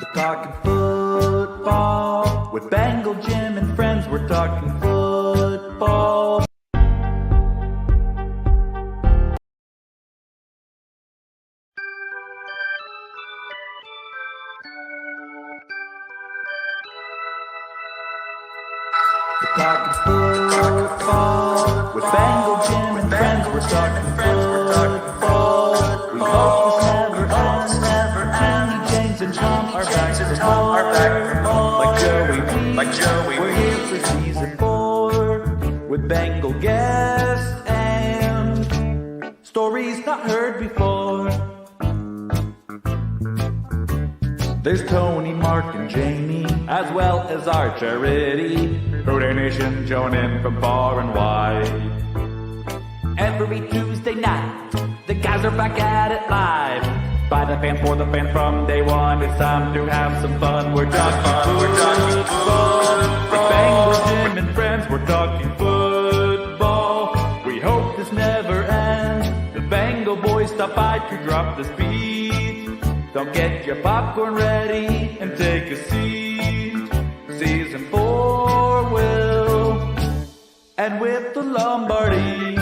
We're talking football with Bengal Jim and friends. We're talking football. We're talking football with Bengal Jim and friends. We're talking football. We hope this never ends. Kenny, James, and Tom are back for more. Like Joey. We're here for season 4 with Bengal guests and stories not heard before. There's Tony, Mark, and Jamie, as well as our charity, Hooday Nation, joining in from far and wide. Every Tuesday night, the guys are back at it live. By the fan, for the fan, from day one, it's time to have some fun. We're talking football. With Bengal Jim and friends, we're talking football. We hope this never ends. The Bengal boys stop by to drop the speed. Don't get your popcorn ready and take a seat. Season 4 will end with the Lombardi.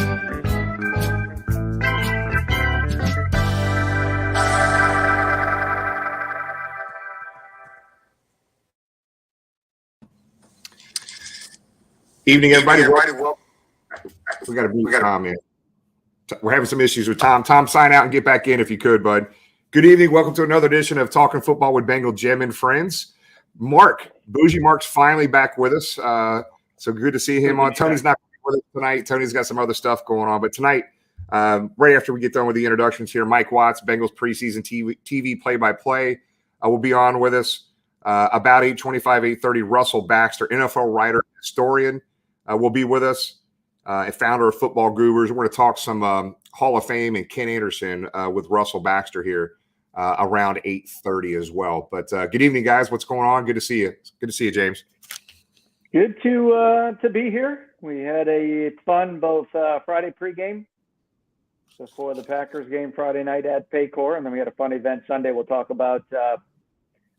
Evening, everybody. We got to mute Tom in. We're having some issues with Tom. Tom, sign out and get back in if you could, bud. Good evening. Welcome to another edition of Talking Football with Bengal Jim and friends. Mark, Bougie Mark's finally back with us. So good to see him on. Tony's not with us tonight. Tony's got some other stuff going on. But tonight, right after we get done with the introductions here, Mike Watts, Bengals preseason TV play-by-play, will be on with us. About 8:25, 8:30, Russell Baxter, NFL writer, historian, will be with us, and founder of Football Gurus. We're going to talk some Hall of Fame and Ken Anderson with Russell Baxter here around 8:30 as well. But good evening, guys. What's going on? Good to see you. Good to see you, James. Good to be here. We had a fun both Friday pregame before the Packers game Friday night at Paycor, and then we had a fun event Sunday we'll talk about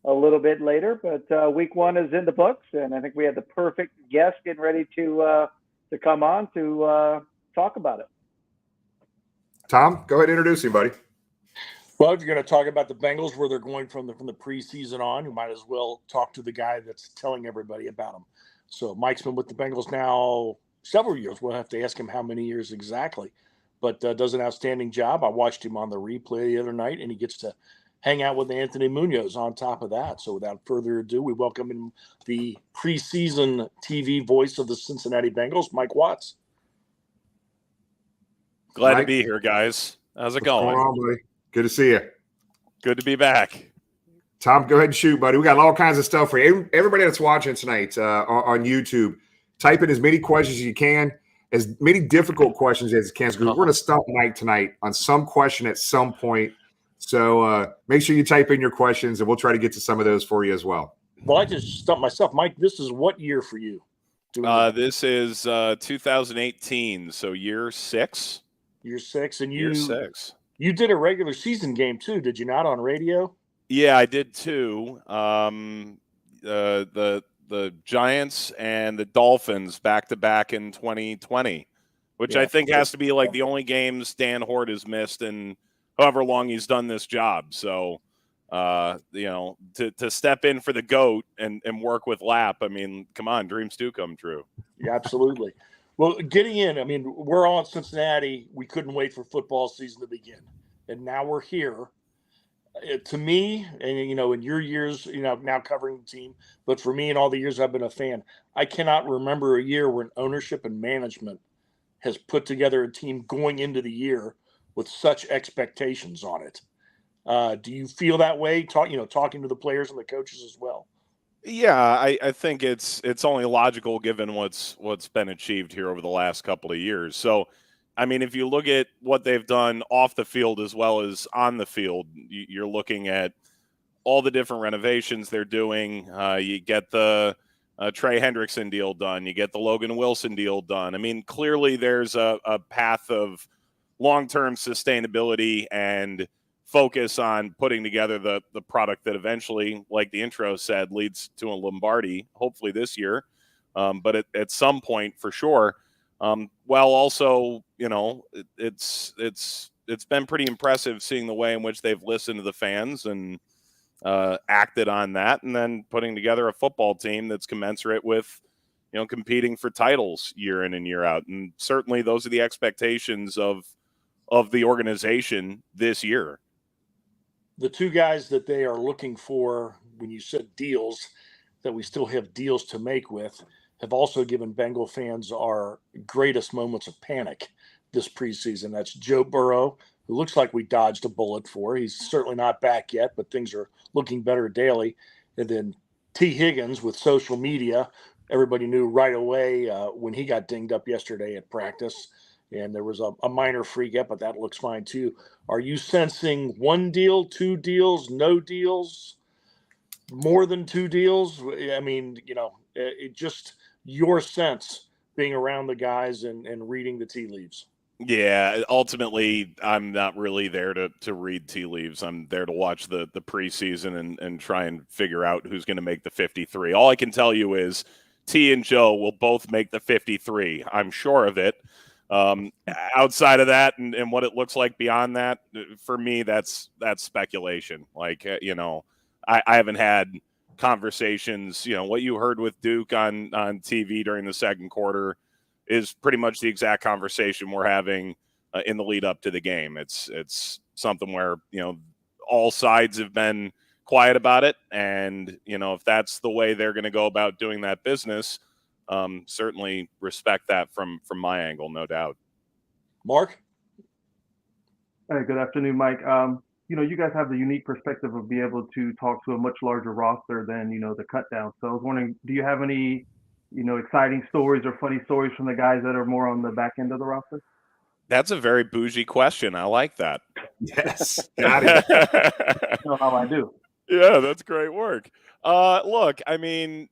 a little bit later. But week 1 is in the books, and I think we had the perfect guest getting ready to come on to talk about it. Tom, go ahead and introduce him, buddy. Well, if you're going to talk about the Bengals, where they're going from the preseason on, you might as well talk to the guy that's telling everybody about them. So Mike's been with the Bengals now several years. We'll have to ask him how many years exactly, but does an outstanding job. I watched him on the replay the other night, and he gets to hang out with Anthony Munoz on top of that. So without further ado, we welcome in the preseason TV voice of the Cincinnati Bengals, Mike Watts. Glad Mike, to be here, guys. How's it what's going on, buddy? Good to see you. Good to be back. Tom, go ahead and shoot, buddy. We got all kinds of stuff for you. Everybody that's watching tonight on YouTube, type in as many questions as you can, as many difficult questions as you can. Because we're going to stump Mike tonight on some question at some point. So make sure you type in your questions, and we'll try to get to some of those for you as well. Well, I just stumped myself. Mike, this is what year for you? This is 2018, so year 6. Year 6, and Year 6. You did a regular season game too, did you not, on radio? Yeah, I did too. The Giants and the Dolphins back to back in 2020, which I think has to be like the only games Dan Hort has missed in however long he's done this job. So, to step in for the GOAT and work with Lap, I mean, come on, dreams do come true. Yeah, absolutely. Well, getting in, I mean, we're all in Cincinnati. We couldn't wait for football season to begin. And now we're here. To me, and, in your years, now covering the team, but for me and all the years I've been a fan, I cannot remember a year when ownership and management has put together a team going into the year with such expectations on it. Do you feel that way, talking to the players and the coaches as well? Yeah, I think it's only logical given what's been achieved here over the last couple of years. So, I mean, if you look at what they've done off the field as well as on the field, you're looking at all the different renovations they're doing. You get the Trey Hendrickson deal done. You get the Logan Wilson deal done. I mean, clearly there's a path of long-term sustainability and focus on putting together the product that eventually, like the intro said, leads to a Lombardi, hopefully this year, but at some point for sure. While also, it's been pretty impressive seeing the way in which they've listened to the fans and acted on that, and then putting together a football team that's commensurate with, competing for titles year in and year out. And certainly those are the expectations of the organization this year. The two guys that they are looking for, when you said deals, that we still have deals to make with, have also given Bengal fans our greatest moments of panic this preseason. That's Joe Burrow, who looks like we dodged a bullet for. He's certainly not back yet, but things are looking better daily. And then T. Higgins with social media. Everybody knew right away when he got dinged up yesterday at practice. And there was a minor freak up, but that looks fine too. Are you sensing one deal, two deals, no deals, more than two deals? I mean, it just your sense being around the guys and reading the tea leaves. Yeah, ultimately, I'm not really there to read tea leaves. I'm there to watch the preseason and try and figure out who's going to make the 53. All I can tell you is T and Joe will both make the 53. I'm sure of it. Outside of that and what it looks like beyond that, for me, that's speculation. Like, I haven't had conversations. What you heard with Duke on TV during the second quarter is pretty much the exact conversation we're having in the lead up to the game. It's something where, all sides have been quiet about it. And, if that's the way they're going to go about doing that business, certainly respect that from my angle, no doubt. Mark? Hey, good afternoon, Mike. You guys have the unique perspective of being able to talk to a much larger roster than, the cut down. So I was wondering, do you have any, exciting stories or funny stories from the guys that are more on the back end of the roster? That's a very bougie question. I like that. Yes. Got it. You know how I do. Yeah, that's great work. Look, I mean,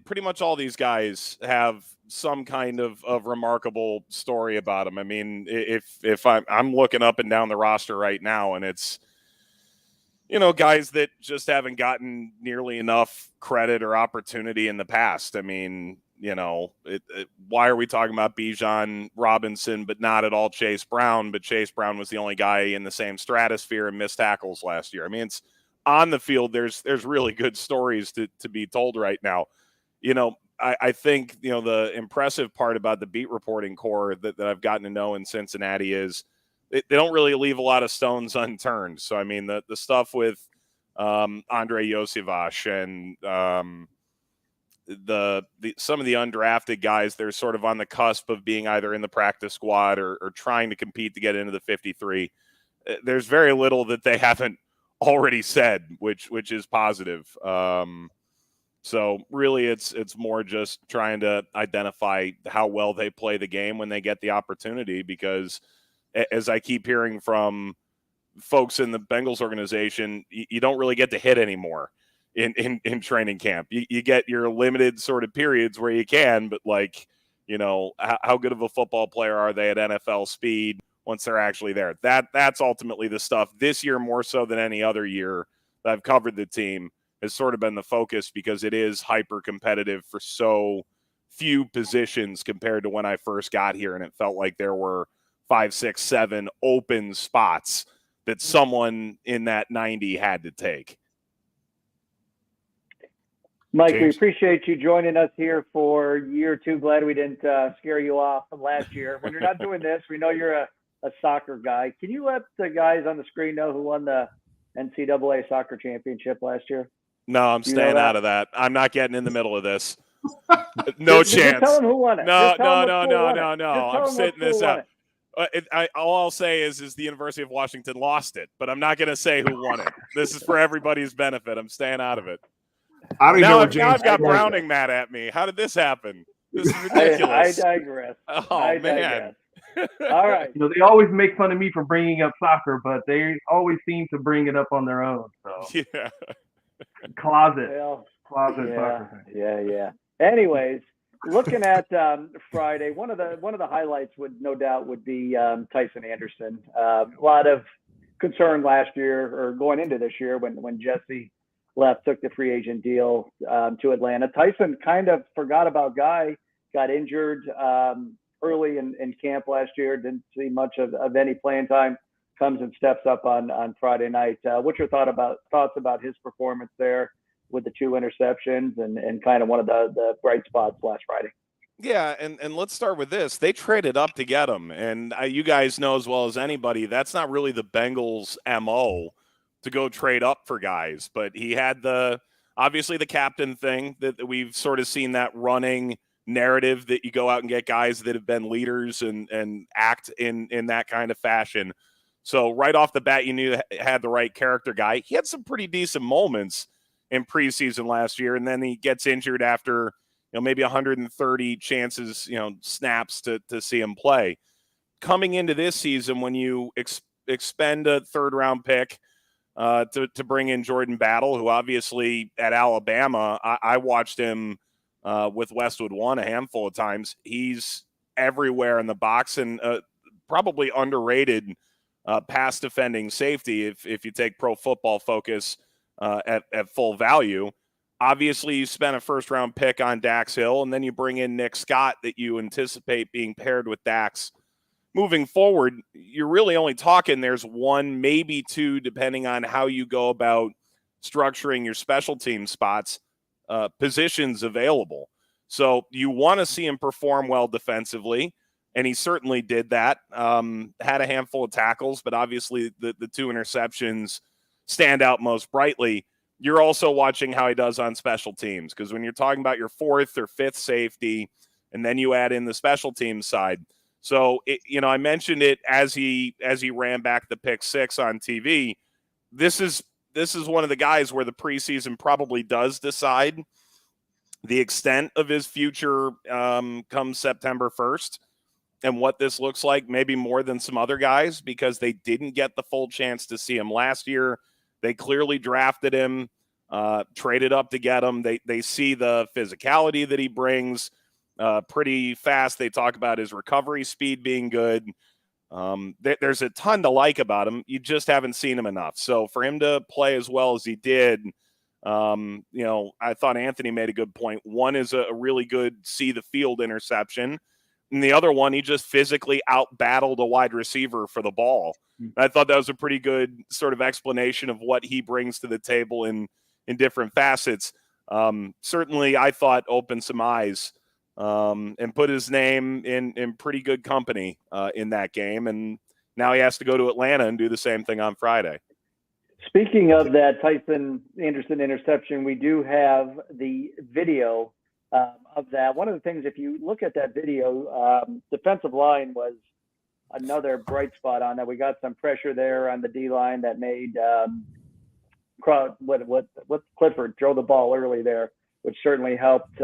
pretty much all these guys have some kind of remarkable story about them. I mean, if I'm looking up and down the roster right now, and it's, guys that just haven't gotten nearly enough credit or opportunity in the past. I mean, why are we talking about Bijan Robinson, but not at all Chase Brown? But Chase Brown was the only guy in the same stratosphere and missed tackles last year. I mean, it's on the field. There's really good stories to be told right now. I think, the impressive part about the beat reporting core that I've gotten to know in Cincinnati is they don't really leave a lot of stones unturned. So, I mean, the stuff with Andre Josivas and some of the undrafted guys, they're sort of on the cusp of being either in the practice squad or trying to compete to get into the 53. There's very little that they haven't already said, which is positive. So really it's more just trying to identify how well they play the game when they get the opportunity, because as I keep hearing from folks in the Bengals organization, you don't really get to hit anymore in training camp. You get your limited sort of periods where you can, but how good of a football player are they at NFL speed once they're actually there? That's ultimately the stuff this year, more so than any other year that I've covered the team, has sort of been the focus, because it is hyper competitive for so few positions compared to when I first got here. And it felt like there were 5, 6, 7 open spots that someone in that 90 had to take. Mike, James? we appreciate you joining us here for year 2. Glad we didn't scare you off from last year. When you're not doing this, we know you're a soccer guy. Can you let the guys on the screen know who won the NCAA soccer championship last year? No, I'm staying out of that. I'm not getting in the middle of this. No chance. Just tell them who won it. No. I'm sitting this out. All I'll say is the University of Washington lost it, but I'm not going to say who won it. This is for everybody's benefit. I'm staying out of it. I don't even know what James. I've got Browning mad at me. How did this happen? This is ridiculous. I digress. Oh, man. All right. They always make fun of me for bringing up soccer, but they always seem to bring it up on their own. So yeah. Closet yeah. soccer thing. Yeah. Anyways, looking at Friday, one of the highlights would be Tyson Anderson. A lot of concern last year or going into this year when Jesse left, took the free agent deal to Atlanta. Tyson kind of forgot about Guy, got injured early in camp last year, didn't see much of any playing time, comes and steps up on Friday night. What's your thoughts about his performance there with the 2 interceptions and kind of one of the bright spots last Friday? Yeah, and let's start with this. They traded up to get him, and you guys know as well as anybody, that's not really the Bengals' MO to go trade up for guys. But he had obviously the captain thing that we've sort of seen, that running narrative that you go out and get guys that have been leaders and act in that kind of fashion. So right off the bat, you knew had the right character guy. He had some pretty decent moments in preseason last year, and then he gets injured after maybe 130 chances, snaps to see him play. Coming into this season, when you expend a 3rd-round pick to bring in Jordan Battle, who obviously at Alabama, I watched him with Westwood One a handful of times. He's everywhere in the box and probably underrated pass defending safety if you take Pro Football Focus at full value. Obviously, you spent a 1st-round pick on Dax Hill, and then you bring in Nick Scott that you anticipate being paired with Dax. Moving forward, you're really only talking there's 1, maybe 2, depending on how you go about structuring your special team spots, positions available. So you want to see him perform well defensively, and he certainly did that. Had a handful of tackles, but obviously the 2 interceptions stand out most brightly. You're also watching how he does on special teams, because when you're talking about your 4th or 5th safety, and then you add in the special teams side. So, I mentioned it as he ran back the pick 6 on TV. This is one of the guys where the preseason probably does decide the extent of his future come September 1st and what this looks like, maybe more than some other guys, because they didn't get the full chance to see him last year. They clearly drafted him, traded up to get him. They see the physicality that he brings pretty fast. They talk about his recovery speed being good. There's a ton to like about him. You just haven't seen him enough. So for him to play as well as he did, I thought Anthony made a good point. One is a really good see the field interception. And the other one, he just physically out-battled a wide receiver for the ball. I thought that was a pretty good sort of explanation of what he brings to the table in different facets. Certainly, I thought opened some eyes and put his name in pretty good company in that game. And now he has to go to Atlanta and do the same thing on Friday. Speaking of that Tyson Anderson interception, we do have the video of that. One of the things, if you look at that video, defensive line was another bright spot on that. We got some pressure there on the D line that made Clifford throw the ball early there, which certainly helped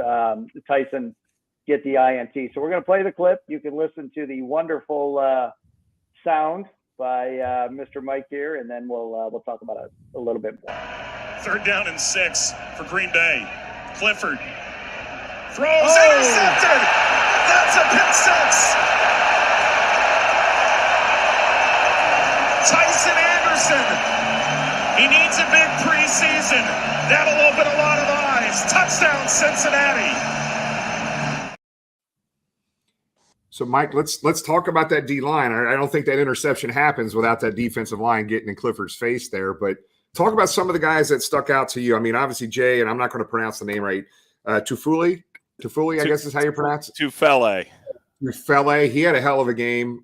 Tyson get the INT. So we're going to play the clip. You can listen to the wonderful sound by Mr. Mike here, and then we'll talk about it a little bit more. 3rd down and 6 for Green Bay. Clifford throws, intercepted. That's a pick 6. Tyson Anderson. He needs a big preseason. That'll open a lot of eyes. Touchdown, Cincinnati. So, Mike, let's talk about that D line. I don't think that interception happens without that defensive line getting in Clifford's face there. But talk about some of the guys that stuck out to you. I mean, obviously Jay, and I'm not going to pronounce the name right. Tufuli, I guess is how you pronounce it. Tufele. He had a hell of a game.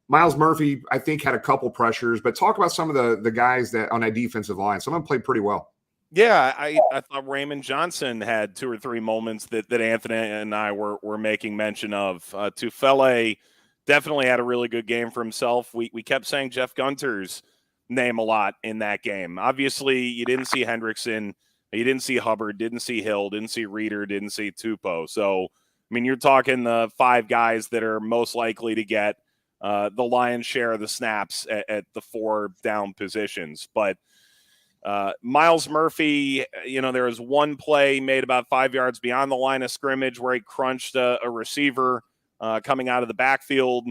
Miles Murphy, I think, had a couple pressures. But talk about some of the guys that on that defensive line. Some of them played pretty well. Yeah, I thought Raymond Johnson had 2 or 3 moments that Anthony and I were making mention of. Tufele definitely had a really good game for himself. We kept saying Jeff Gunter's name a lot in that game. Obviously, you didn't see Hendrickson, you didn't see Hubbard, didn't see Hill, didn't see Reeder, didn't see Tupou. So, I mean, you're talking the 5 guys that are most likely to get the lion's share of the snaps at the 4 down positions. But Miles Murphy, there was one play made about 5 yards beyond the line of scrimmage where he crunched a receiver coming out of the backfield.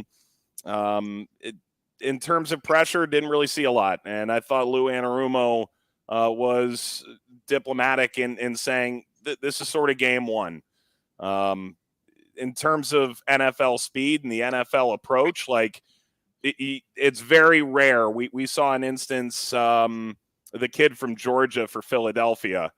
in terms of pressure, didn't really see a lot. And I thought Lou Anarumo was diplomatic in saying this is sort of game one. In terms of NFL speed and the NFL approach, like it's very rare. We saw an instance, the kid from Georgia for Philadelphia,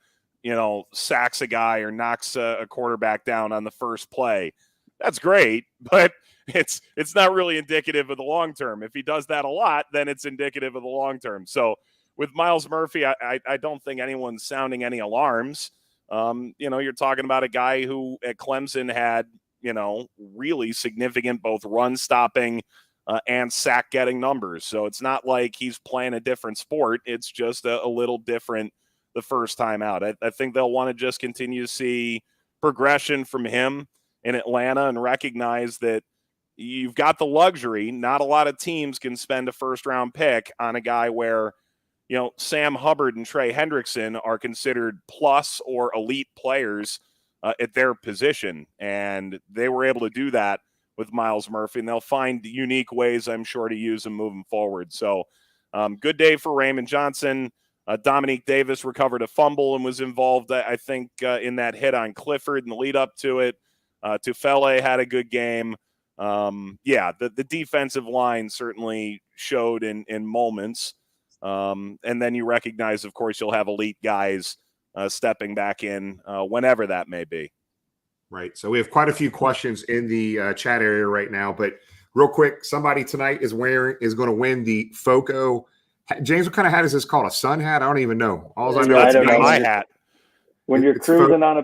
sacks a guy or knocks a quarterback down on the first play. That's great, but it's not really indicative of the long term. If he does that a lot, then it's indicative of the long term. So with Miles Murphy, I don't think anyone's sounding any alarms. You're talking about a guy who at Clemson had, really significant both run stopping and sack getting numbers. So it's not like he's playing a different sport. It's just a little different the first time out. I think they'll want to just continue to see progression from him in Atlanta and recognize that you've got the luxury. Not a lot of teams can spend a first-round pick on a guy where, Sam Hubbard and Trey Hendrickson are considered plus or elite players at their position. And they were able to do that with Miles Murphy, and they'll find unique ways, I'm sure, to use him moving forward. So good day for Raymond Johnson. Dominique Davis recovered a fumble and was involved, I think, in that hit on Clifford in the lead up to it. Tufele had a good game. The defensive line certainly showed in moments. And then you recognize, of course, you'll have elite guys stepping back in whenever that may be. Right. So we have quite a few questions in the chat area right now, but real quick, somebody tonight is going to win the FOCO. James, what kind of hat is this called? A sun hat? I don't even know. All I know I is don't know. My hat. When you're It's cruising on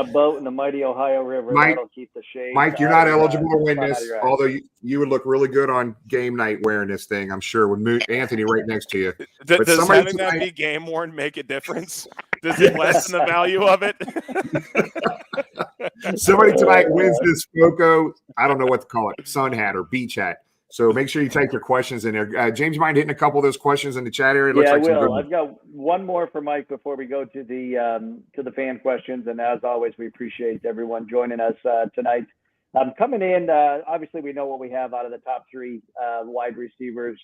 a boat in the mighty Ohio River, that'll keep the shade. Mike, you're not eligible to win sun out this, of your eyes. although you would look really good on game night wearing this thing, I'm sure, with Anthony right next to you. But Does somebody having that tonight- be game worn make a difference? Does it lessen the value of it? Somebody tonight wins this FOCO, I don't know what to call it, sun hat or beach hat. So make sure you take your questions in there. James, you mind hitting a couple of those questions in the chat area? It looks Yeah, like I some good will. ones. I've got one more for Mike before we go to the fan questions. And as always, we appreciate everyone joining us tonight. Coming in, obviously we know what we have out of the top three wide receivers.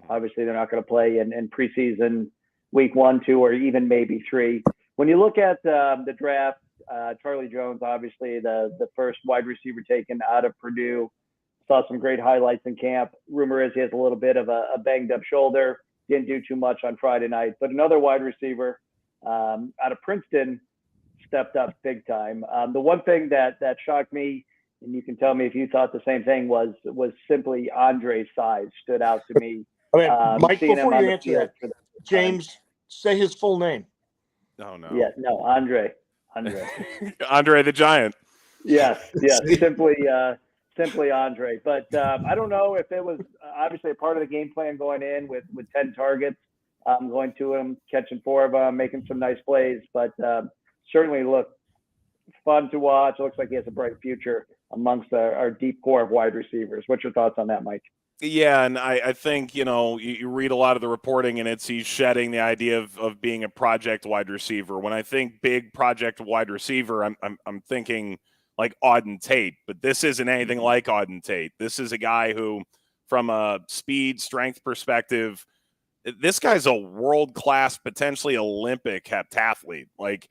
Obviously, they're not going to play in preseason week 1, 2, or even maybe 3. When you look at the draft, Charlie Jones, obviously the first wide receiver taken out of Purdue, saw some great highlights in camp. Rumor is he has a little bit of a banged up shoulder. Didn't do too much on Friday night. But another wide receiver out of Princeton stepped up big time. The one thing that shocked me, and you can tell me if you thought the same thing, was simply Andre's size stood out to me. I mean, Mike, seeing before him on you the answer field that, for the first time. James, say his full name. Oh, no. Yeah, no, Andre. Andre the Giant. Yes, simply Andre. But I don't know if it was obviously a part of the game plan going in with 10 targets, going to him, catching 4 of them, making some nice plays. But certainly looked fun to watch. It looks like he has a bright future amongst our deep core of wide receivers. What's your thoughts on that, Mike? Yeah, and I think, you read a lot of the reporting, and he's shedding the idea of being a project wide receiver. When I think big project wide receiver, I'm thinking like Auden Tate, but this isn't anything like Auden Tate. This is a guy who, from a speed, strength perspective, this guy's a world-class, potentially Olympic heptathlete. Like,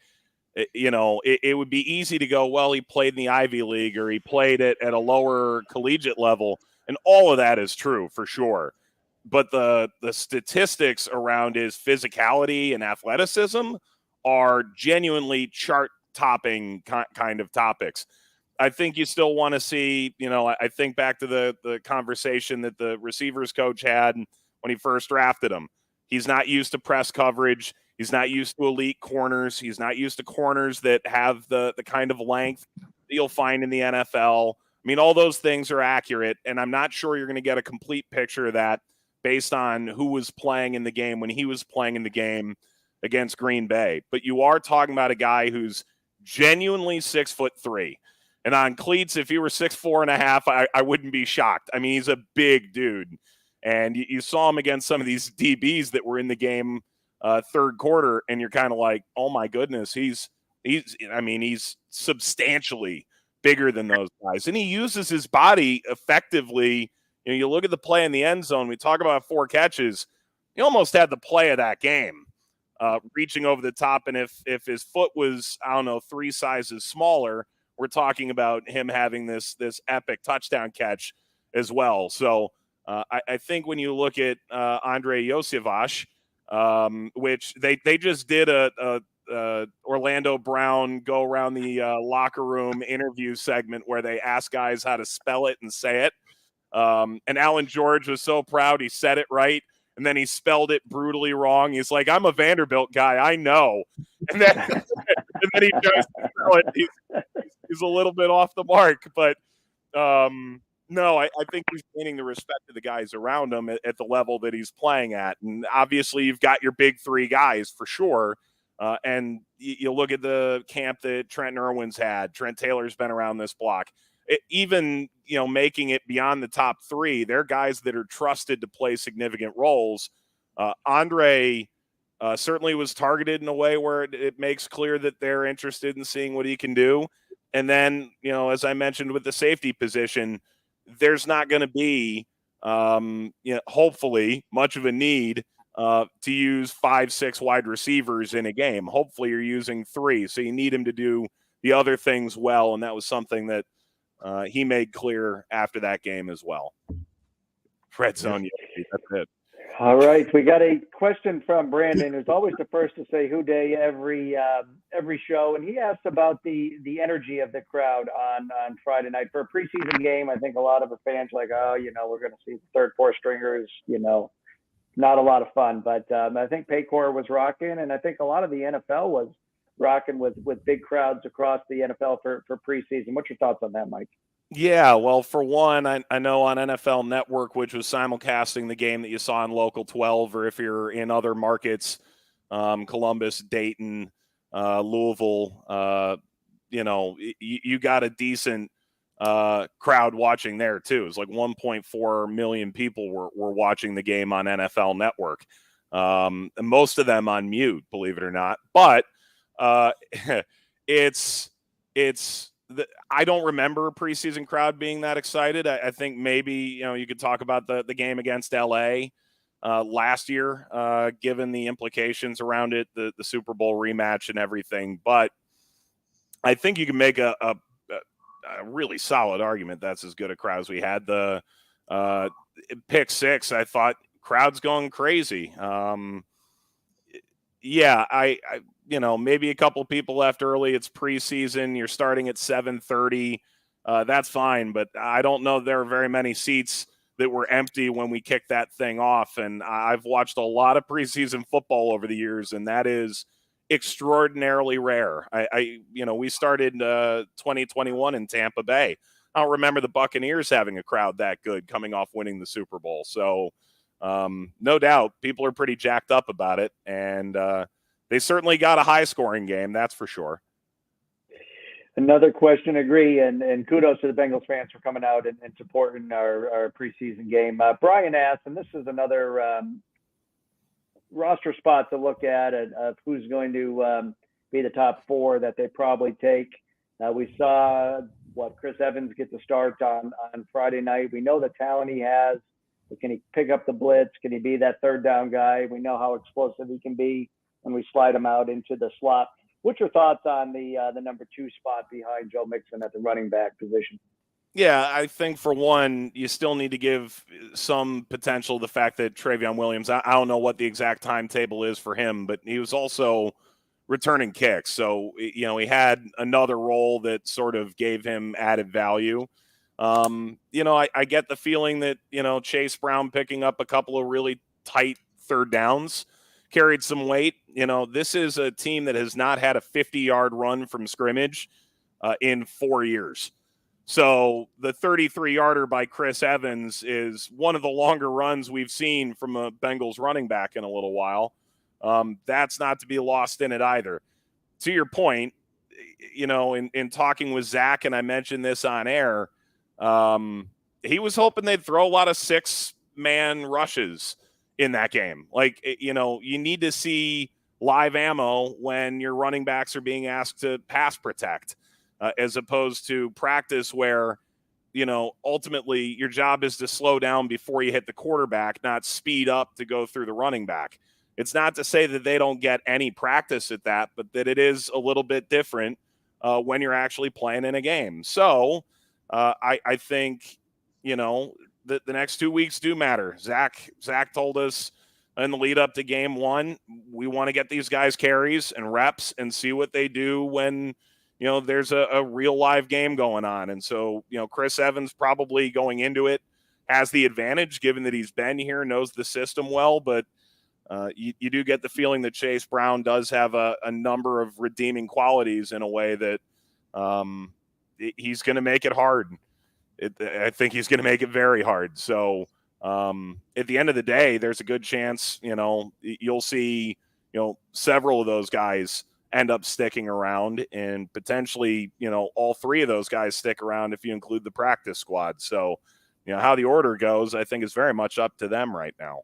it would be easy to go, well, he played in the Ivy League or he played at a lower collegiate level. And all of that is true for sure. But the statistics around his physicality and athleticism are genuinely chart-topping kind of topics. I think you still want to see, I think back to the conversation that the receivers coach had when he first drafted him. He's not used to press coverage. He's not used to elite corners. He's not used to corners that have the kind of length that you'll find in the NFL. I mean, all those things are accurate, and I'm not sure you're going to get a complete picture of that based on who was playing in the game when he was playing in the game against Green Bay. But you are talking about a guy who's genuinely 6'3". And on cleats, if he were 6'4.5", I wouldn't be shocked. I mean, he's a big dude. And you saw him against some of these DBs that were in the game third quarter, and you're kind of like, oh my goodness, he's substantially bigger than those guys. And he uses his body effectively You look at the play in the end zone. We talk about 4 catches. He almost had the play of that game, reaching over the top. And if his foot was, I don't know, 3 sizes smaller, we're talking about him having this epic touchdown catch as well. So I think when you look at Andre Iosivas, which they just did a Orlando Brown go around the locker room interview segment where they ask guys how to spell it and say it. And Alan George was so proud he said it right, and then he spelled it brutally wrong. He's like, "I'm a Vanderbilt guy, I know." And then he tries to spell it. He's a little bit off the mark, but no, I think he's gaining the respect of the guys around him at the level that he's playing at. And obviously, you've got your big 3 guys for sure. And you look at the camp that Trent Irwin's had. Trent Taylor's been around this block. Even making it beyond the top 3, they're guys that are trusted to play significant roles. Andre certainly was targeted in a way where it makes clear that they're interested in seeing what he can do. And then, as I mentioned with the safety position, there's not going to be, hopefully, much of a need to use 5-6 wide receivers in a game. Hopefully you're using 3, so you need him to do the other things well, and that was something that he made clear after that game as well. Red zone, that's it. All right, we got a question from Brandon, who's always the first to say "Who Day" every show, and he asked about the energy of the crowd on Friday night for a preseason game. I think a lot of the fans are like, we're going to see the 3rd, 4th stringers, not a lot of fun. But I think Paycor was rocking, and I think a lot of the NFL was rocking with big crowds across the NFL for preseason. What's your thoughts on that, Mike? Yeah, well, for one, I know on NFL Network, which was simulcasting the game that you saw in Local 12, or if you're in other markets, Columbus, Dayton, Louisville, you got a decent crowd watching there too. It's like 1.4 million people were watching the game on NFL Network, and most of them on mute, believe it or not. But I don't remember a preseason crowd being that excited. I think maybe, you could talk about the game against LA last year, given the implications around it, the Super Bowl rematch and everything. But I think you can make a really solid argument that's as good a crowd as we had. The pick 6, I thought crowd's going crazy. I maybe a couple people left early. It's preseason. You're starting at 7:30. That's fine, but I don't know there are very many seats that were empty when we kicked that thing off. And I've watched a lot of preseason football over the years, and that is extraordinarily rare. We started 2021 in Tampa Bay. I don't remember the Buccaneers having a crowd that good coming off winning the Super Bowl. So no doubt people are pretty jacked up about it. And they certainly got a high-scoring game, that's for sure. Another question, agree, and kudos to the Bengals fans for coming out and supporting our preseason game. Brian asked, and this is another roster spot to look at of who's going to be the top 4 that they probably take. We saw Chris Evans get the start on Friday night. We know the talent he has. Can he pick up the blitz? Can he be that 3rd down guy? We know how explosive he can be when we slide him out into the slot. What's your thoughts on the number 2 spot behind Joe Mixon at the running back position? Yeah, I think for one, you still need to give some potential the fact that Travion Williams, I don't know what the exact timetable is for him, but he was also returning kicks. So, he had another role that sort of gave him added value. I get the feeling that, Chase Brown picking up a couple of really tight 3rd downs carried some weight. This is a team that has not had a 50-yard run from scrimmage in 4 years. So the 33-yarder by Chris Evans is one of the longer runs we've seen from a Bengals running back in a little while. That's not to be lost in it either. To your point, in talking with Zach, and I mentioned this on air, he was hoping they'd throw a lot of 6-man rushes in that game. You need to see live ammo when your running backs are being asked to pass protect, as opposed to practice where ultimately your job is to slow down before you hit the quarterback, not speed up to go through the running back. It's not to say that they don't get any practice at that, but that it is a little bit different when you're actually playing in a game. So I think, the next 2 weeks do matter. Zach told us in the lead up to game one, we want to get these guys carries and reps and see what they do when, there's a real live game going on. And so, Chris Evans probably going into it has the advantage given that he's been here, knows the system well, but you do get the feeling that Chase Brown does have a number of redeeming qualities in a way that he's going to make it hard. I think he's going to make it very hard. So at the end of the day, there's a good chance, you'll see, several of those guys end up sticking around, and potentially, all three of those guys stick around if you include the practice squad. So, how the order goes, I think is very much up to them right now.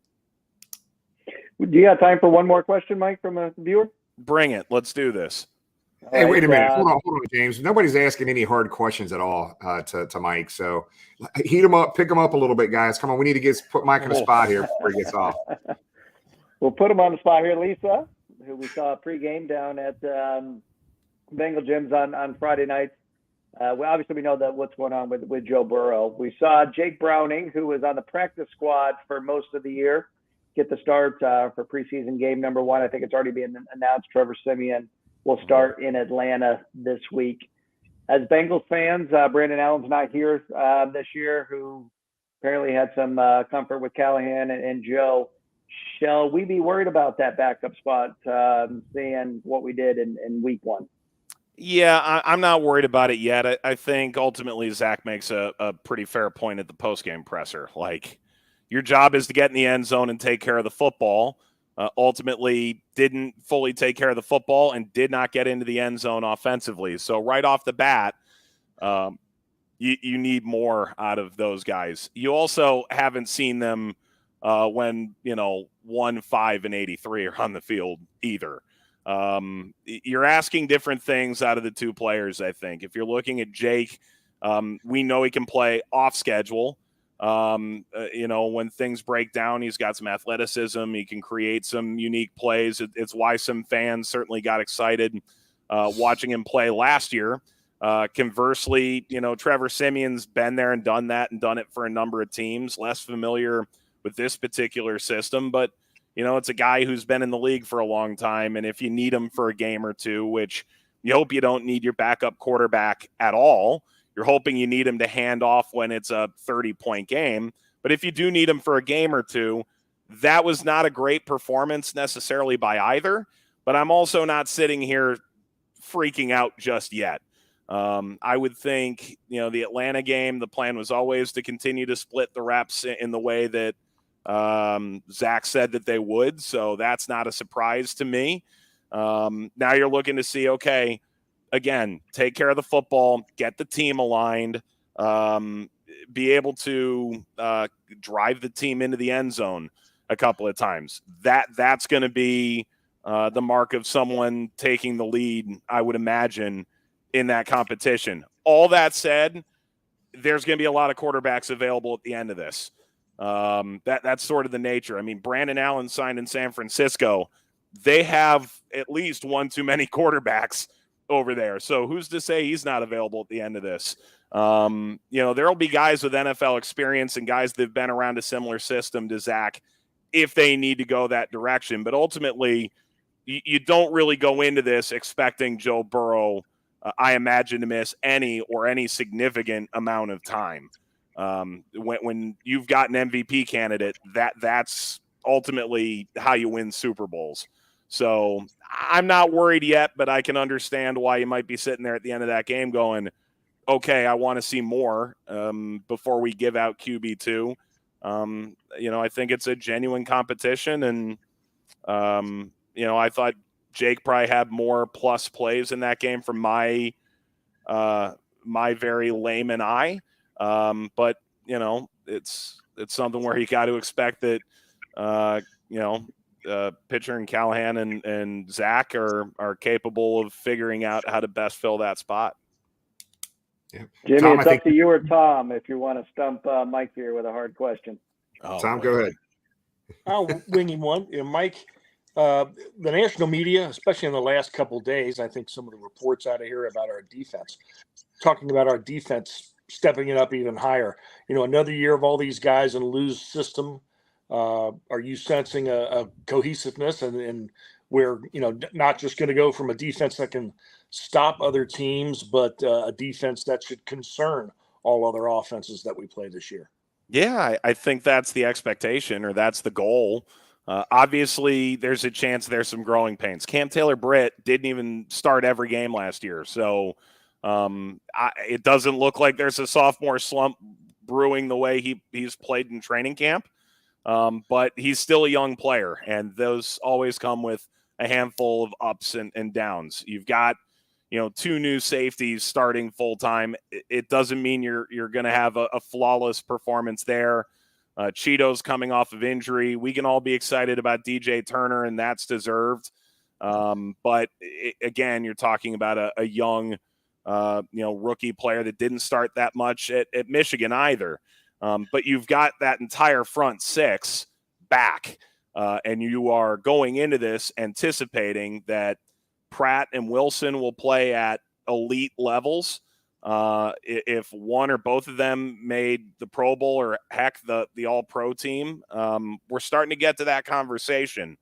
Do you have time for one more question, Mike, from a viewer? Bring it. Let's do this. Hey, wait a minute. Hold on, James. Nobody's asking any hard questions at all to Mike. So heat him up, pick him up a little bit, guys. Come on, we need to put Mike in the spot here before he gets off. We'll put him on the spot here. Lisa, who we saw pregame down at Bengal gyms on Friday night. Obviously, we know that what's going on with Joe Burrow. We saw Jake Browning, who was on the practice squad for most of the year, get the start for preseason game number 1. I think it's already been announced. Trevor Siemian will start in Atlanta this week. As Bengals fans, Brandon Allen's not here this year, who apparently had some comfort with Callahan and Joe. Shall we be worried about that backup spot, seeing what we did in week 1? Yeah, I'm not worried about it yet. I think ultimately Zach makes a pretty fair point at the postgame presser. Like, your job is to get in the end zone and take care of the football. Ultimately didn't fully take care of the football and did not get into the end zone offensively. So right off the bat, you need more out of those guys. You also haven't seen them when 1, 5, and 83 are on the field either. You're asking different things out of the two players, I think. If you're looking at Jake, we know he can play off schedule. When things break down, he's got some athleticism. He can create some unique plays. It's why some fans certainly got excited watching him play last year. Conversely, Trevor Siemian's been there and done that and done it for a number of teams, less familiar with this particular system, but it's a guy who's been in the league for a long time. And if you need him for a game or two, which you hope you don't need your backup quarterback at all, you're hoping you need him to hand off when it's a 30-point game. But if you do need him for a game or two, that was not a great performance necessarily by either. But I'm also not sitting here freaking out just yet. I would think, the Atlanta game, the plan was always to continue to split the reps in the way that Zach said that they would. So that's not a surprise to me. Now you're looking to see, okay, again, take care of the football, get the team aligned, be able to drive the team into the end zone a couple of times. That's going to be the mark of someone taking the lead, I would imagine, in that competition. All that said, there's going to be a lot of quarterbacks available at the end of this. That's sort of the nature. I mean, Brandon Allen signed in San Francisco. They have at least one too many quarterbacks over there. So who's to say he's not available at the end of this? There'll be guys with NFL experience and guys that have been around a similar system to Zach if they need to go that direction. But ultimately, you don't really go into this expecting Joe Burrow, I imagine, to miss any significant amount of time. When you've got an MVP candidate, that's ultimately how you win Super Bowls. So I'm not worried yet, but I can understand why you might be sitting there at the end of that game going, okay, I want to see more before we give out QB2. I think it's a genuine competition, and I thought Jake probably had more plus plays in that game from my very layman eye. But it's something where you got to expect that, pitcher and Callahan and Zach are capable of figuring out how to best fill that spot. Yeah. Jimmy, Tom, it's up to you or Tom if you want to stump Mike here with a hard question. Oh, Tom, boy. go ahead. I'll wing him one. Mike, the national media, especially in the last couple of days, I think some of the reports out of here about our defense, talking about our defense stepping it up even higher. Another year of all these guys in Lou's system. Are you sensing a cohesiveness and we're, not just going to go from a defense that can stop other teams, but a defense that should concern all other offenses that we play this year? Yeah, I think that's the expectation, or that's the goal. Obviously, there's a chance there's some growing pains. Cam Taylor-Britt didn't even start every game last year, so it doesn't look like there's a sophomore slump brewing the way he's played in training camp. But he's still a young player, and those always come with a handful of ups and downs. You've got, two new safeties starting full time. It doesn't mean you're going to have a flawless performance there. Cheeto's coming off of injury. We can all be excited about DJ Turner, and that's deserved. But again, you're talking about a young, rookie player that didn't start that much at Michigan either. But you've got that entire front six back, and you are going into this anticipating that Pratt and Wilson will play at elite levels. If one or both of them made the Pro Bowl or heck, the All-Pro team, we're starting to get to that conversation.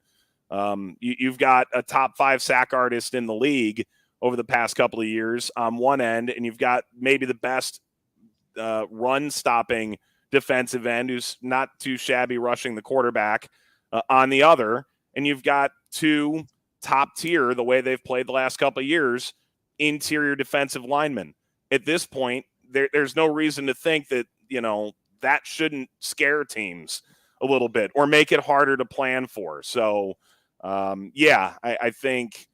You've got a top 5 sack artist in the league over the past couple of years on one end, and you've got maybe the best run-stopping defensive end who's not too shabby rushing the quarterback on the other, and you've got 2 top tier, the way they've played the last couple of years, interior defensive linemen. At this point, there's no reason to think that, that shouldn't scare teams a little bit or make it harder to plan for. So, I think,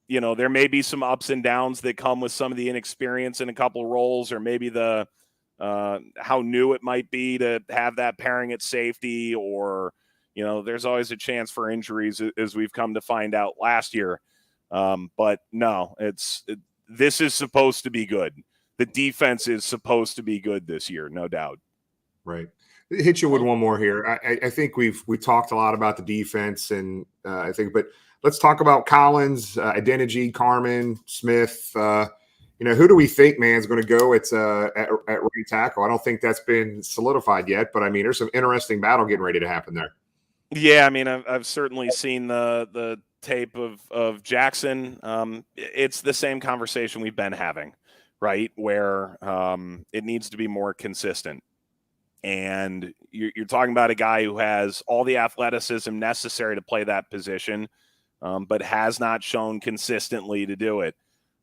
there may be some ups and downs that come with some of the inexperience in a couple of roles, or maybe the how new it might be to have that pairing at safety, or, there's always a chance for injuries, as we've come to find out last year. But no, this is supposed to be good. The defense is supposed to be good this year, no doubt. Right. Hit you with one more here. I think we talked a lot about the defense, and but let's talk about Collins, Adeniji, Carman, Smith. Who do we think, man, is going to go at right tackle? I don't think that's been solidified yet, but there's some interesting battle getting ready to happen there. Yeah, I've certainly seen the tape of Jackson. It's the same conversation we've been having, right? Where it needs to be more consistent. And you're talking about a guy who has all the athleticism necessary to play that position, but has not shown consistently to do it.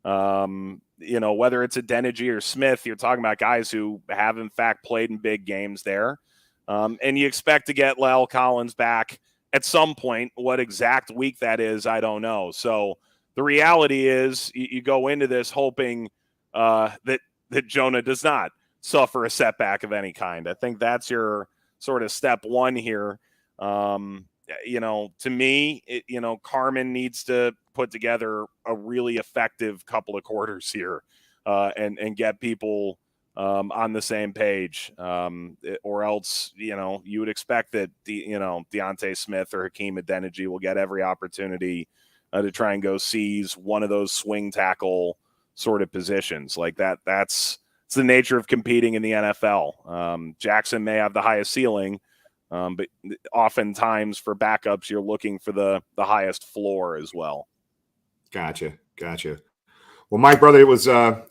Whether it's Adeniji or Smith, you're talking about guys who have, in fact, played in big games there. And you expect to get La'el Collins back at some point. What exact week that is, I don't know. So the reality is you go into this hoping that Jonah does not suffer a setback of any kind. I think that's your sort of step one here. To me, Carman needs to put together a really effective couple of quarters here and get people on the same page, or else, you would expect that Deontay Smith or Hakeem Adeniji will get every opportunity to try and go seize one of those swing tackle sort of positions like that. It's the nature of competing in the NFL. Jackson may have the highest ceiling, but oftentimes for backups, you're looking for the highest floor as well. Gotcha. Well, Mike, brother, it was I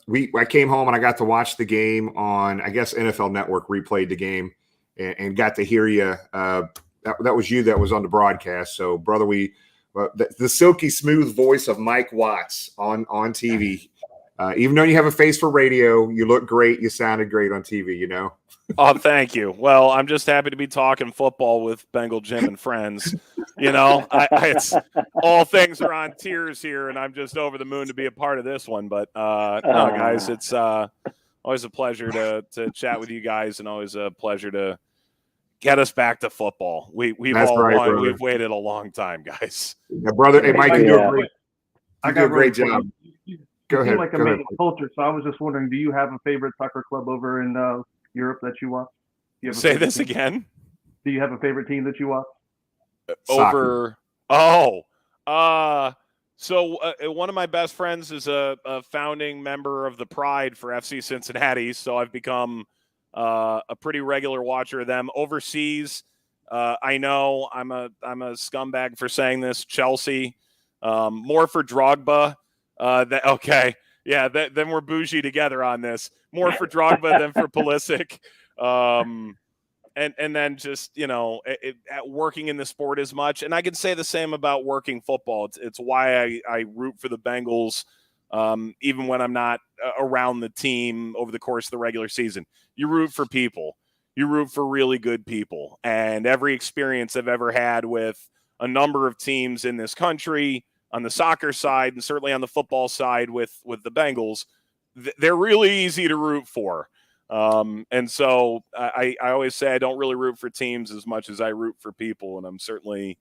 came home and I got to watch the game on, I guess, NFL Network replayed the game and got to hear you. That was you that was on the broadcast. So, brother, the silky smooth voice of Mike Watts on TV. Even though you have a face for radio, you look great. You sounded great on TV, Oh, thank you. Well, I'm just happy to be talking football with Bengal Jim and friends. It's all things are on tiers here, and I'm just over the moon to be a part of this one. But no, guys, it's always a pleasure to chat with you guys, and always a pleasure to get us back to football. We've That's all right, won. brother. We've waited a long time, guys. Yeah, brother. Hey, Mike, you do a great job. Go ahead. seem like a Go ahead. main culture, so I was just wondering, do you have a favorite soccer club over in Europe that you watch? Do you have a Say favorite this team? again. Do you have a favorite team that you watch? Over. So one of my best friends is a founding member of the Pride for FC Cincinnati, so I've become a pretty regular watcher of them. Overseas, I know I'm a scumbag for saying this. Chelsea, more for Drogba. Okay, yeah, then we're bougie together on this. More for Drogba than for Pulisic. And then just, at working in the sport as much. And I can say the same about working football. It's why I root for the Bengals, even when I'm not around the team over the course of the regular season. You root for people. You root for really good people. And every experience I've ever had with a number of teams in this country, on the soccer side and certainly on the football side with the Bengals, they're really easy to root for. And so I always say I don't really root for teams as much as I root for people. And I'm certainly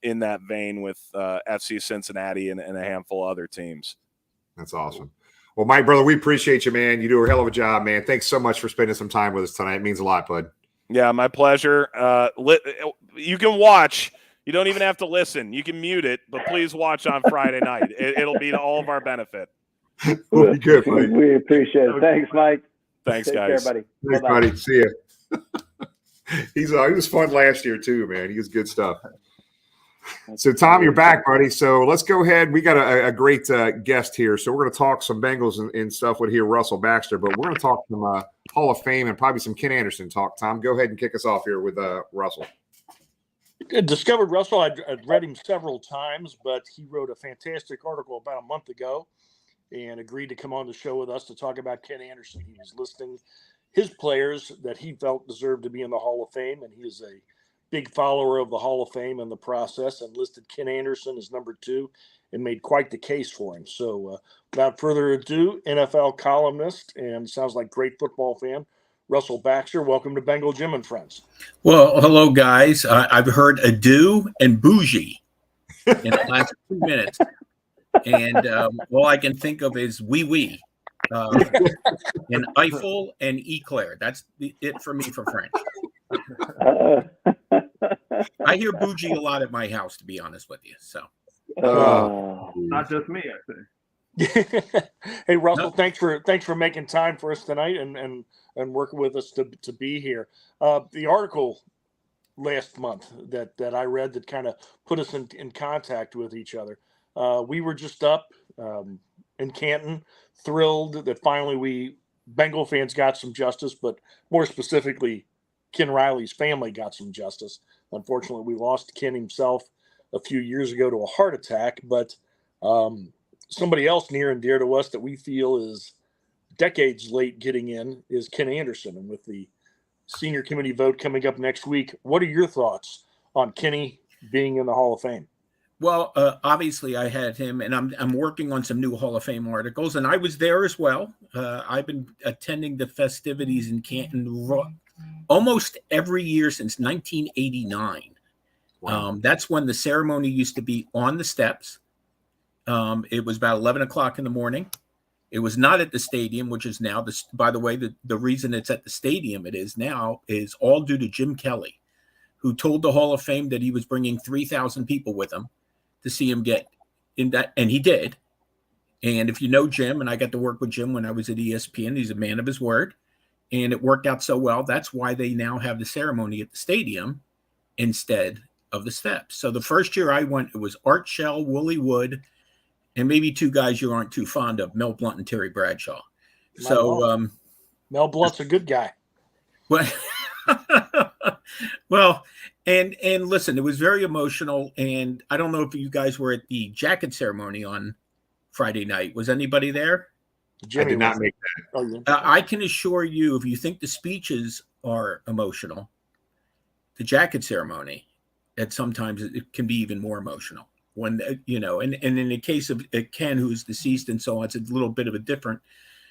in that vein with FC Cincinnati and a handful of other teams. That's awesome. Well, Mike, brother, we appreciate you, man. You do a hell of a job, man. Thanks so much for spending some time with us tonight. It means a lot, bud. Yeah, my pleasure. You can watch. You don't even have to listen. You can mute it, but please watch on Friday night. It'll be to all of our benefit. We'll be good, buddy. We appreciate it. Thanks, Mike. Thanks, Take guys. care, buddy. Thanks, Bye-bye. buddy. See ya. He was fun last year too, man. He was good stuff. So, Tom, you're back, buddy. So let's go ahead. We got a great guest here. So we're going to talk some Bengals and stuff with here, Russell Baxter, but we're going to talk some Hall of Fame and probably some Ken Anderson talk. Tom, go ahead and kick us off here with Russell. I discovered Russell. I'd read him several times, but he wrote a fantastic article about a month ago and agreed to come on the show with us to talk about Ken Anderson. He was listing his players that he felt deserved to be in the Hall of Fame, and he is a big follower of the Hall of Fame and the process, and listed Ken Anderson as number 2 and made quite the case for him. So without further ado, NFL columnist and sounds like great football fan, Russell Baxter. Welcome to Bengal Jim and Friends. Well, hello, guys. I've heard adieu and bougie in the last 2 minutes. And all I can think of is wee and Eiffel and eclair. That's it for me for French. I hear bougie a lot at my house, to be honest with you. So, Not just me, I think. Hey, Russell, thanks for making time for us tonight and working with us to be here. The article last month that I read that kind of put us in contact with each other. We were just up in Canton, thrilled that finally Bengal fans got some justice, but more specifically, Ken Riley's family got some justice. Unfortunately, we lost Ken himself a few years ago to a heart attack, but somebody else near and dear to us that we feel is decades late getting in is Ken Anderson. And with the senior committee vote coming up next week, what are your thoughts on Kenny being in the Hall of Fame? well, obviously, I had him, and I'm working on some new Hall of Fame articles, and I was there as well. I've been attending the festivities in Canton almost every year since 1989. Wow. That's when the ceremony used to be on the steps. It was about 11 o'clock in the morning. It was not at the stadium, which is now, by the way, the reason it's at the stadium it is now is all due to Jim Kelly, who told the Hall of Fame that he was bringing 3,000 people with him to see him get in that, and he did. And if you know Jim, and I got to work with Jim when I was at ESPN, he's a man of his word, and it worked out so well. That's why they now have the ceremony at the stadium instead of the steps. So the first year I went, it was Art Shell, Wooly Wood, and maybe two guys you aren't too fond of, Mel Blount and Terry Bradshaw. Mel Blount's a good guy. Well, and listen, it was very emotional, and I don't know if you guys were at the jacket ceremony on Friday night. Was anybody there? I did not make that. I can assure you, if you think the speeches are emotional, the jacket ceremony, sometimes it can be even more emotional. When and in the case of Ken, who's deceased and so on, it's a little bit of a different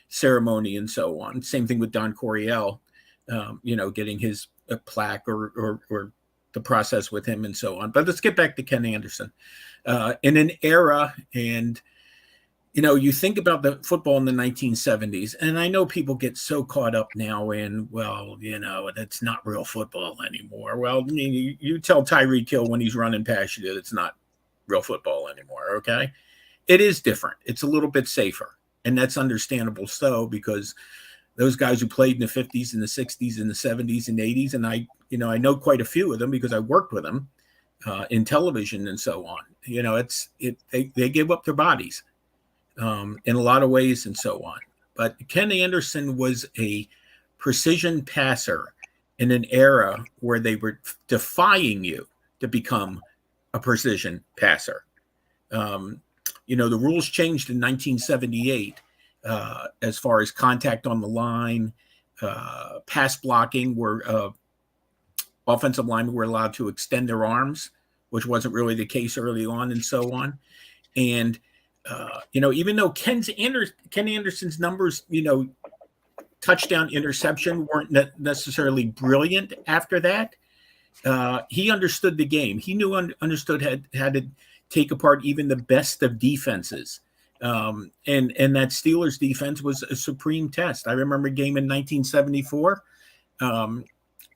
ceremony and so on. Same thing with Don Coryell, getting his plaque or the process with him and so on. But let's get back to Ken Anderson. In an era, and you think about the football in the 1970s, and I know people get so caught up now in, well, that's not real football anymore. Well, I mean, you tell Tyreek Hill when he's running past you that it's not real football anymore, okay? It is different. It's a little bit safer, and that's understandable so, because those guys who played in the 50s and the 60s and the 70s and 80s, and I know quite a few of them because I worked with them in television and so on. They give up their bodies in a lot of ways and so on. But Ken Anderson was a precision passer in an era where they were defying you to become a precision passer. The rules changed in 1978 as far as contact on the line, pass blocking, where offensive linemen were allowed to extend their arms, which wasn't really the case early on and so on. And even though Ken Anderson's numbers, touchdown, interception weren't necessarily brilliant after that, he understood the game. He understood how to take apart even the best of defenses. And that Steelers defense was a supreme test. I remember a game in 1974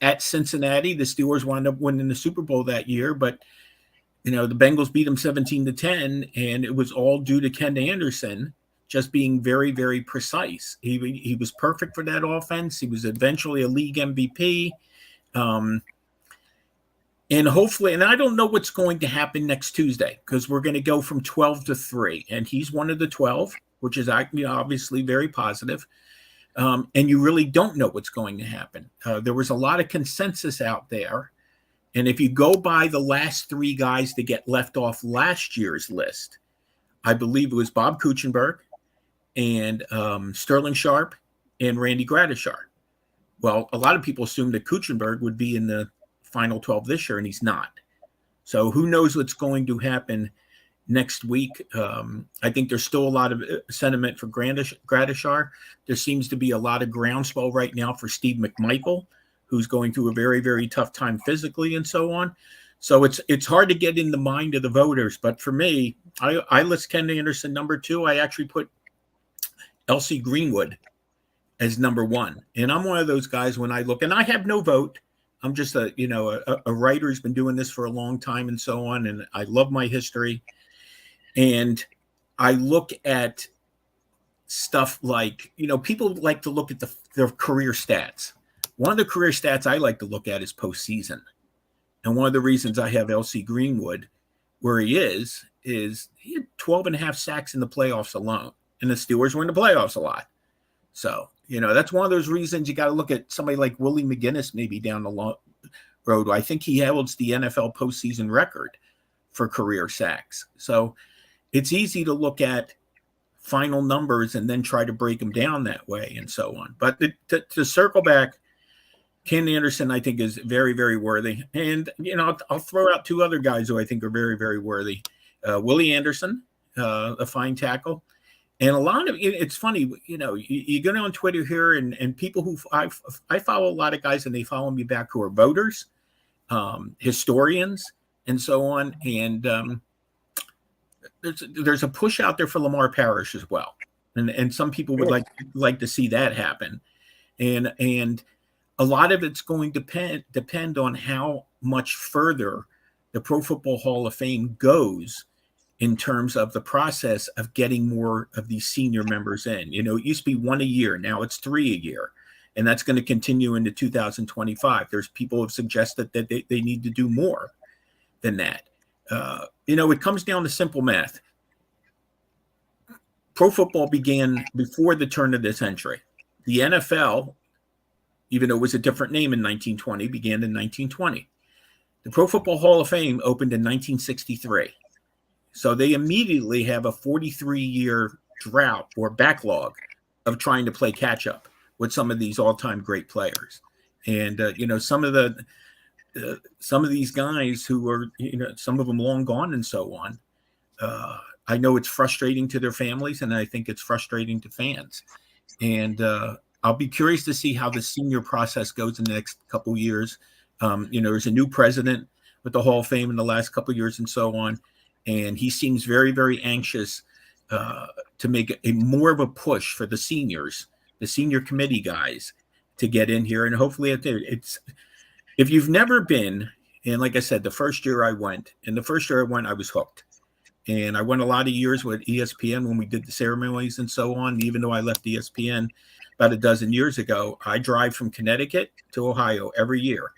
at Cincinnati. The Steelers wound up winning the Super Bowl that year, but the Bengals beat them 17-10, and it was all due to Ken Anderson just being very, very precise. He was perfect for that offense. He was eventually a league MVP. And hopefully, and I don't know what's going to happen next Tuesday, because we're going to go from 12 to 3, and he's one of the 12, which is obviously very positive. And you really don't know what's going to happen. There was a lot of consensus out there. And if you go by the last 3 guys to get left off last year's list, I believe it was Bob Kuechenberg and Sterling Sharp and Randy Gradishar. Well, a lot of people assumed that Kuechenberg would be in the final 12 this year, and he's not. So who knows what's going to happen next week. I think there's still a lot of sentiment for Gradishar. There seems to be a lot of groundswell right now for Steve McMichael, who's going through a very, very tough time physically and so on. So it's hard to get in the mind of the voters. But for me, I list Ken Anderson number 2. I actually put L.C. Greenwood as number 1. And I'm one of those guys when I look, and I have no vote. I'm just a writer who's been doing this for a long time and so on. And I love my history. And I look at stuff like, people like to look at their career stats. One of the career stats I like to look at is postseason. And one of the reasons I have L.C. Greenwood where he is he had 12 and a half sacks in the playoffs alone. And the Steelers were in the playoffs a lot. So, that's one of those reasons you got to look at somebody like Willie McGinnis maybe down the road. I think he holds the NFL postseason record for career sacks. So it's easy to look at final numbers and then try to break them down that way and so on. But to circle back, Ken Anderson, I think, is very, very worthy. And, I'll throw out 2 other guys who I think are very, very worthy. Willie Anderson, a fine tackle. And a lot of it's funny, you go on Twitter here and people who I follow a lot of guys and they follow me back who are voters, historians, and so on. And there's a push out there for Lamar Parrish as well. And some people would like to see that happen. And a lot of it's going to depend on how much further the Pro Football Hall of Fame goes in terms of the process of getting more of these senior members in. It used to be 1 a year. Now it's 3 a year. And that's going to continue into 2025. There's people who have suggested that they need to do more than that. It comes down to simple math. Pro football began before the turn of the century. The NFL, even though it was a different name in 1920, began in 1920. The Pro Football Hall of Fame opened in 1963. So they immediately have a 43-year drought or backlog of trying to play catch up with some of these all-time great players. And, some of these guys who are, some of them long gone and so on, I know it's frustrating to their families, and I think it's frustrating to fans. And I'll be curious to see how the senior process goes in the next couple of years. There's a new president with the Hall of Fame in the last couple of years and so on. And he seems very, very anxious to make a more of a push for the seniors, the senior committee guys, to get in here. And hopefully it's, if you've never been, and like I said, the first year I went, I was hooked. And I went a lot of years with ESPN when we did the ceremonies and so on. Even though I left ESPN about a dozen years ago, I drive from Connecticut to Ohio every year.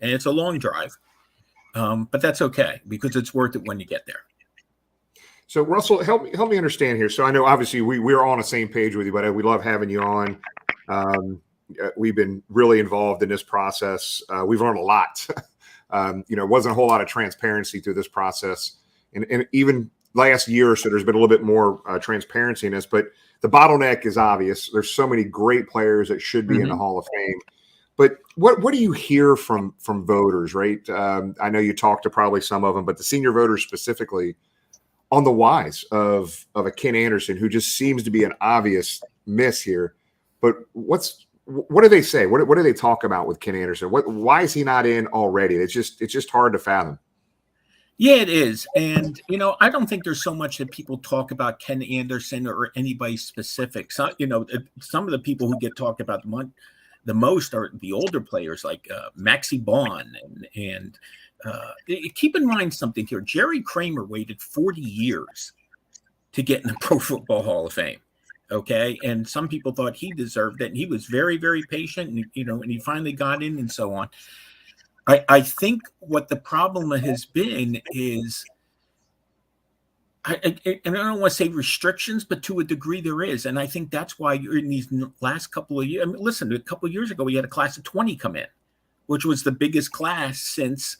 And it's a long drive. But that's okay, because it's worth it when you get there. So Russell, help me understand here. So I know obviously we're on the same page with you, but we love having you on. We've been really involved in this process. We've learned a lot. It wasn't a whole lot of transparency through this process. And even last year or so, there's been a little bit more transparency in this, but the bottleneck is obvious. There's so many great players that should be in the Hall of Fame. But what do you hear from voters, right? I know you talked to probably some of them, but the senior voters specifically, on the whys of a Ken Anderson, who just seems to be an obvious miss here. But what do they say? What do they talk about with Ken Anderson? Why is he not in already? It's just hard to fathom. Yeah, it is. And, I don't think there's so much that people talk about Ken Anderson or anybody specific. So, some of the people who get talked about the most are the older players like Maxie Baughan. And keep in mind something here. Jerry Kramer waited 40 years to get in the Pro Football Hall of Fame. Okay. And some people thought he deserved it. And he was very, very patient. And, and he finally got in and so on. I think what the problem has been is, and I don't want to say restrictions, but to a degree there is. And I think that's why you're in these last couple of years. I mean, listen, a couple of years ago, we had a class of 20 come in, which was the biggest class since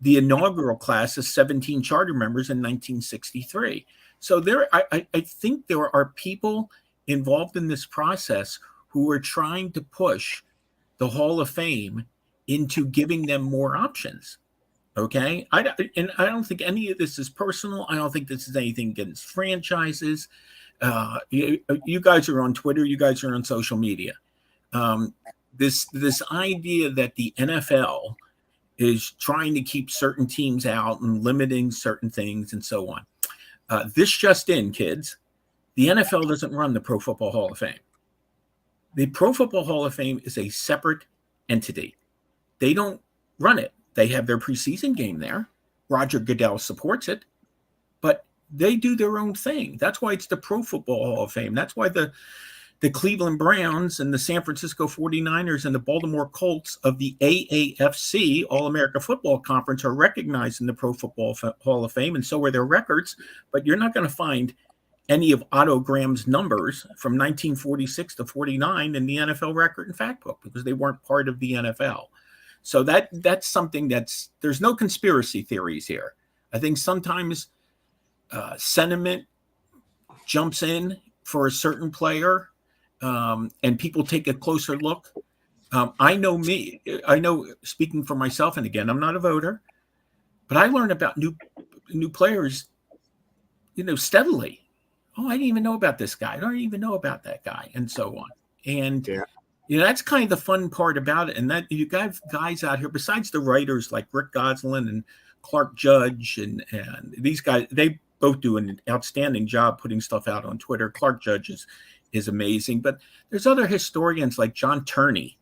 the inaugural class of 17 charter members in 1963. So I think there are people involved in this process who are trying to push the Hall of Fame into giving them more options. Okay. I don't think any of this is personal. I don't think this is anything against franchises. You guys are on Twitter. You guys are on social media. This idea that the NFL is trying to keep certain teams out and limiting certain things and so on. This just in, kids, the NFL doesn't run the Pro Football Hall of Fame. The Pro Football Hall of Fame is a separate entity. They don't run it. They have their preseason game there. Roger Goodell supports it, but they do their own thing. That's why it's the Pro Football Hall of Fame. That's why the Cleveland Browns and the San Francisco 49ers and the Baltimore Colts of the AAFC, All-America Football Conference, are recognized in the Pro Football Hall of Fame, and so are their records. But you're not going to find any of Otto Graham's numbers from 1946 to 49 in the NFL record and fact book, because they weren't part of the NFL. So that's something there's no conspiracy theories here. I think sometimes sentiment jumps in for a certain player, and people take a closer look. I know speaking for myself, and again, I'm not a voter, but I learn about new players, steadily. Oh, I didn't even know about this guy. I don't even know about that guy, and so on. And that's kind of the fun part about it. And that you got guys out here, besides the writers like Rick Gosselin and Clark Judge, and these guys, they both do an outstanding job putting stuff out on Twitter. Clark Judge is amazing. But there's other historians like John Turney,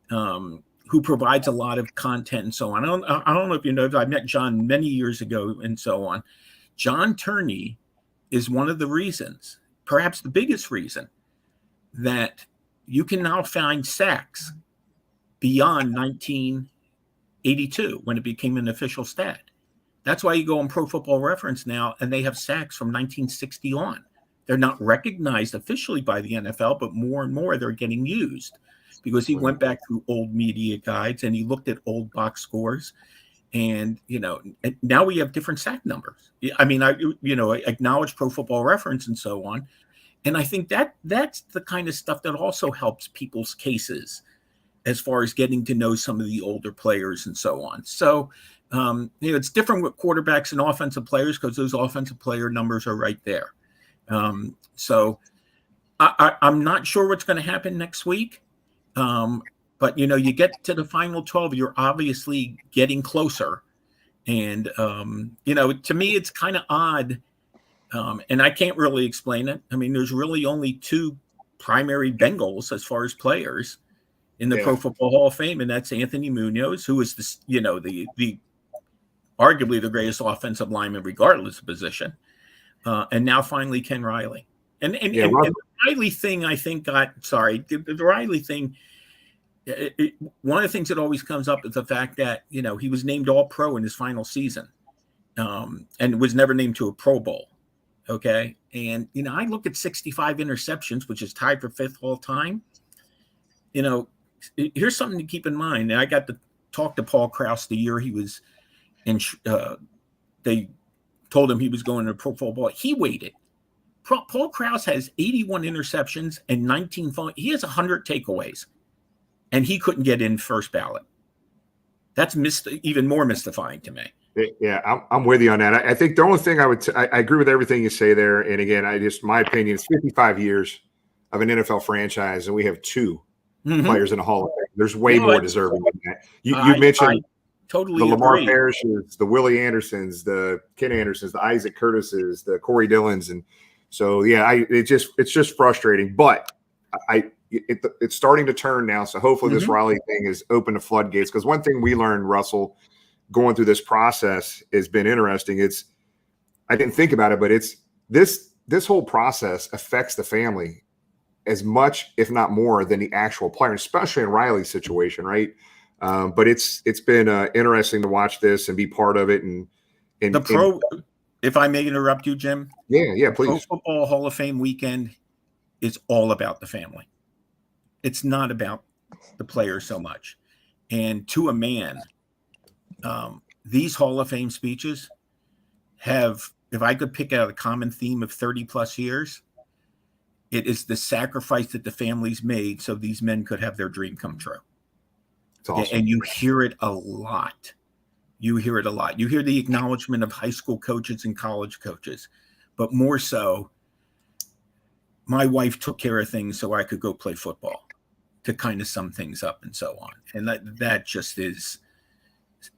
who provides a lot of content and so on. I don't know if you know, I met John many years ago and so on. John Turney is one of the reasons, perhaps the biggest reason, that you can now find sacks beyond 1982 when it became an official stat. That's why you go on Pro Football Reference now, and they have sacks from 1960 on. They're not recognized officially by the NFL, but more and more they're getting used, because he went back through old media guides and he looked at old box scores. And, now we have different sack numbers. I mean, I acknowledge Pro Football Reference and so on. And I think that's the kind of stuff that also helps people's cases as far as getting to know some of the older players and so on. So, it's different with quarterbacks and offensive players, because those offensive player numbers are right there. So I'm not sure what's going to happen next week. But, you get to the final 12, you're obviously getting closer. And, to me, it's kind of odd And I can't really explain it. I mean, there's really only two primary Bengals as far as players in the Pro Football Hall of Fame, and that's Anthony Munoz, who is the arguably the greatest offensive lineman regardless of position, and now finally Ken Riley. And the Riley thing, I think, the Riley thing. One of the things that always comes up is the fact that he was named All-Pro in his final season, and was never named to a Pro Bowl. Okay, and I look at 65 interceptions, which is tied for 5th all time. Here's something to keep in mind. And I got to talk to Paul Krause the year he was in. They told him he was going to Pro Football. He waited. Paul Krause has 81 interceptions and 19 fumbles. He has 100 takeaways, and he couldn't get in first ballot. That's even more mystifying to me. Yeah, I'm with you on that. I think the only thing I agree with everything you say there. And again, my opinion is 55 years of an NFL franchise, and we have 2 players in the Hall of Fame. There's way more deserving than that. You mentioned totally the Lamar agree. Parishes, the Willie Andersons, the Ken Andersons, the Isaac Curtises, the Corey Dillons, and so it's just frustrating. But it's starting to turn now. So hopefully this Riley thing has opened the floodgates. Because one thing we learned, Russell, going through this process has been interesting. I didn't think about it, but it's this whole process affects the family as much, if not more, than the actual player, especially in Riley's situation, right? But it's been interesting to watch this and be part of it. And if I may interrupt you, Jim. Yeah, please. Pro Football Hall of Fame weekend is all about the family. It's not about the player so much. And to a man, these Hall of Fame speeches have, if I could pick out a common theme of 30 plus years, it is the sacrifice that the families made so these men could have their dream come true. It's awesome. And you hear it a lot. You hear the acknowledgement of high school coaches and college coaches, but more so, my wife took care of things so I could go play football, to kind of sum things up and so on. And that just is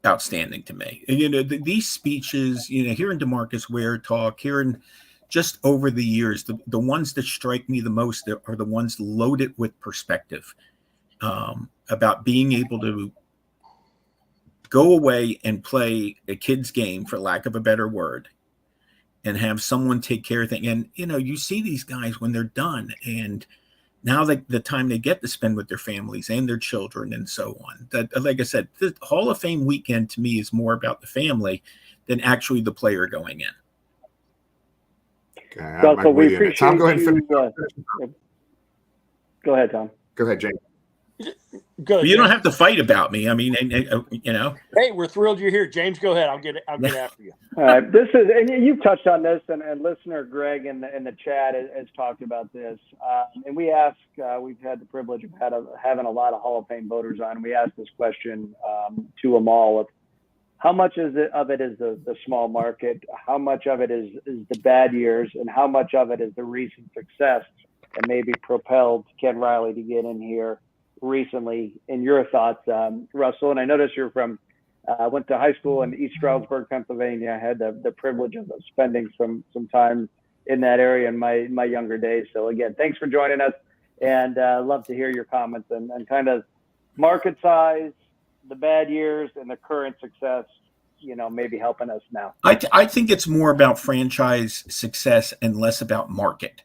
outstanding to me. And, these speeches, hearing DeMarcus Ware talk, hearing just over the years, the ones that strike me the most are the ones loaded with perspective, about being able to go away and play a kid's game, for lack of a better word, and have someone take care of things. And, you see these guys when they're done, and now the time they get to spend with their families and their children and so on. That, like I said, the Hall of Fame weekend to me is more about the family than actually the player going in. Okay, so we appreciate Tom, go ahead and finish. Go ahead, Tom. Go ahead, James. Good. You don't have to fight about me. I mean, Hey, we're thrilled you're here, James. Go ahead. I'll get after you. All right. This is, and you've touched on this, and listener Greg in the chat has talked about this. And we ask, we've had the privilege of having a lot of Hall of Fame voters on. We asked this question to them all: of how much of it is the small market, how much of it is the bad years, and how much of it is the recent success and maybe propelled Ken Riley to get in here recently. In your thoughts, Russell? And I noticed you're from went to high school in East Stroudsburg, Pennsylvania. I had the privilege of spending some time in that area in my younger days. So again, thanks for joining us, and love to hear your comments and kind of market size, the bad years, and the current success, maybe helping us now. I think it's more about franchise success and less about market.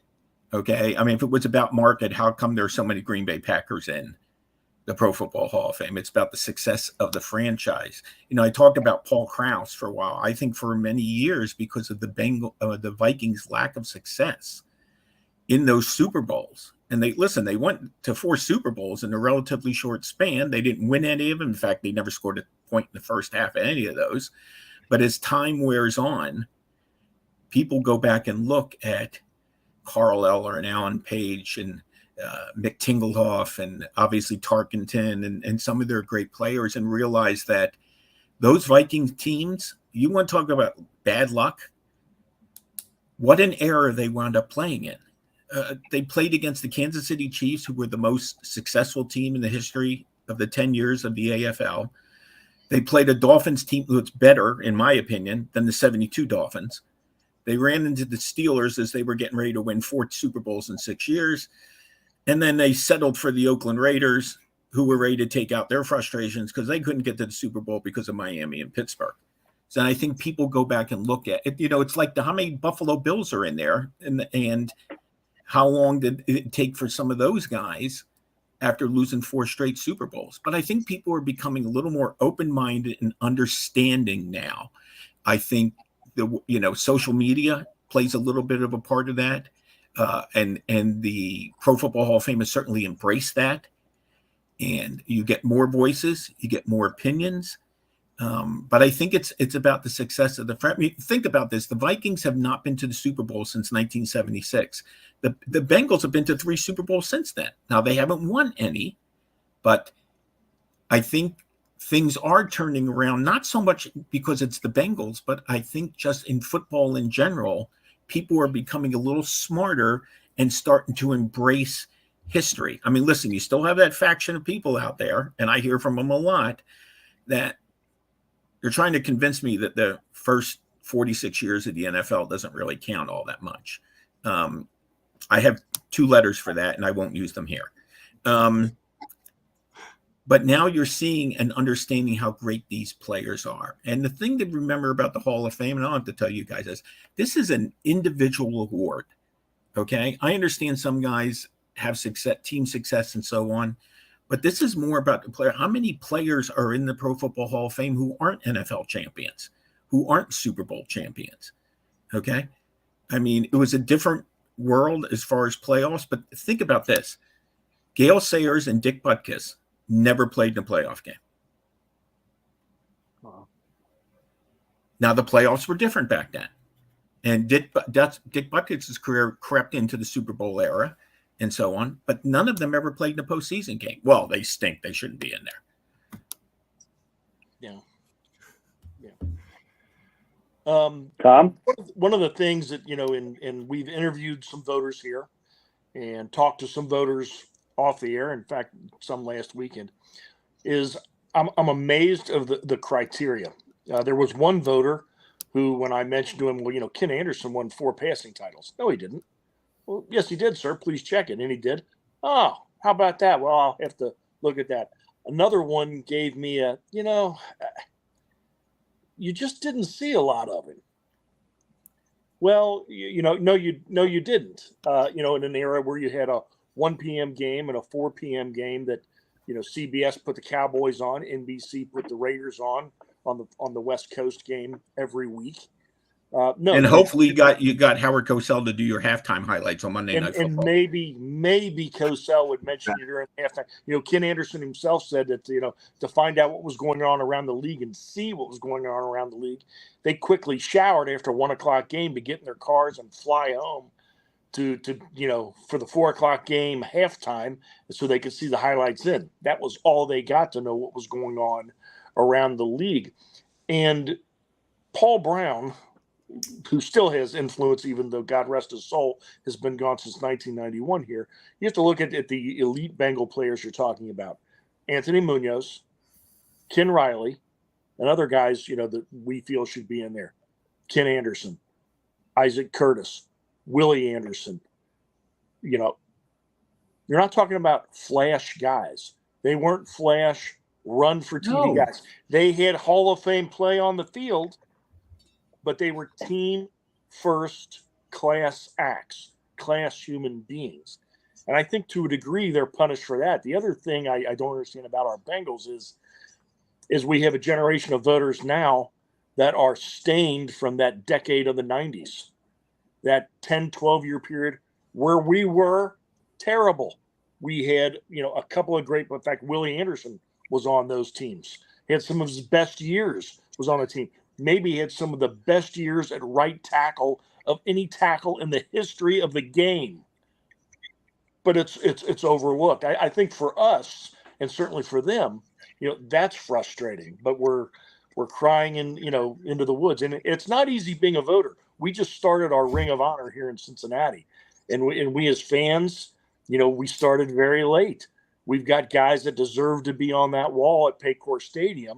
Okay. I mean, if it was about market, how come there's so many Green Bay Packers in the Pro Football Hall of Fame? It's about the success of the franchise. I talked about Paul Krause for a while. I think for many years, because of the Vikings' lack of success in those Super Bowls. And they went to 4 Super Bowls in a relatively short span. They didn't win any of them. In fact, they never scored a point in the first half of any of those. But as time wears on, people go back and look at Carl Eller and Alan Page and Mick Tingelhoff and obviously Tarkenton and some of their great players, and realize that those Vikings teams, you want to talk about bad luck? What an era they wound up playing in. They played against the Kansas City Chiefs, who were the most successful team in the history of the 10 years of the AFL. They played a Dolphins team that's better, in my opinion, than the 72 Dolphins. They ran into the Steelers as they were getting ready to win 4 Super Bowls in 6 years. And then they settled for the Oakland Raiders, who were ready to take out their frustrations because they couldn't get to the Super Bowl because of Miami and Pittsburgh. So I think people go back and look at it. It's like how many Buffalo Bills are in there, and how long did it take for some of those guys after losing 4 straight Super Bowls? But I think people are becoming a little more open-minded and understanding now. I think social media plays a little bit of a part of that, and the Pro Football Hall of Fame has certainly embraced that. And you get more voices, you get more opinions. But I think it's about the success of think about this. The Vikings have not been to the Super Bowl since 1976. The Bengals have been to 3 Super Bowls since then. Now, they haven't won any, but I think things are turning around, not so much because it's the Bengals, but I think just in football in general, people are becoming a little smarter and starting to embrace history. I mean, listen, you still have that faction of people out there, and I hear from them a lot, that they're trying to convince me that the first 46 years of the NFL doesn't really count all that much. I have 2 letters for that, and I won't use them here. But now you're seeing and understanding how great these players are. And the thing to remember about the Hall of Fame, and I don't have to tell you guys this is an individual award. Okay? I understand some guys have success, team success, and so on. But this is more about the player. How many players are in the Pro Football Hall of Fame who aren't NFL champions, who aren't Super Bowl champions? Okay? I mean, it was a different world as far as playoffs, but think about this. Gale Sayers and Dick Butkus never played in a playoff game. Wow. Now, the playoffs were different back then. And Dick Butkus' career crept into the Super Bowl era and so on, but none of them ever played in a postseason game. Well, they stink. They shouldn't be in there. Yeah. Tom? One of the things that, and we've interviewed some voters here and talked to some voters off the air, in fact, some last weekend, is I'm amazed of the criteria. There was one voter who, when I mentioned to him, well, Ken Anderson won 4 passing titles. No, he didn't. Well, yes, he did, sir. Please check it. And he did. Oh, how about that? Well, I'll have to look at that. Another one gave me you just didn't see a lot of him. Well, no, you didn't. In an era where you had a 1 p.m. game and a 4 p.m. game that, CBS put the Cowboys on, NBC put the Raiders on the West Coast game every week. No, and hopefully you got Howard Cosell to do your halftime highlights on Monday Night Football. And maybe Cosell would mention you during halftime. Ken Anderson himself said that to find out what was going on around the league and see what was going on around the league, they quickly showered after 1 o'clock game to get in their cars and fly home to for the 4 o'clock game halftime, so they could see the highlights in. That was all they got to know what was going on around the league. And Paul Brown, who still has influence, even though, God rest his soul, has been gone since 1991 here. You have to look at the elite Bengal players you're talking about. Anthony Munoz, Ken Riley, and other guys, that we feel should be in there. Ken Anderson, Isaac Curtis, Willie Anderson. You're not talking about flash guys. They weren't flash run for TV guys. They had Hall of Fame play on the field, but they were team first class acts, class human beings. And I think to a degree they're punished for that. The other thing I don't understand about our Bengals is we have a generation of voters now that are stained from that decade of the 90s, that 10, 12-year period where we were terrible. We had, a couple of great, in fact, Willie Anderson was on those teams. He had some of his best years, was on the team. Maybe he had some of the best years at right tackle of any tackle in the history of the game. But it's overlooked. I think for us, and certainly for them, that's frustrating. But we're crying into the woods, and it's not easy being a voter. We just started our Ring of Honor here in Cincinnati, and we as fans, we started very late. We've got guys that deserve to be on that wall at Paycor Stadium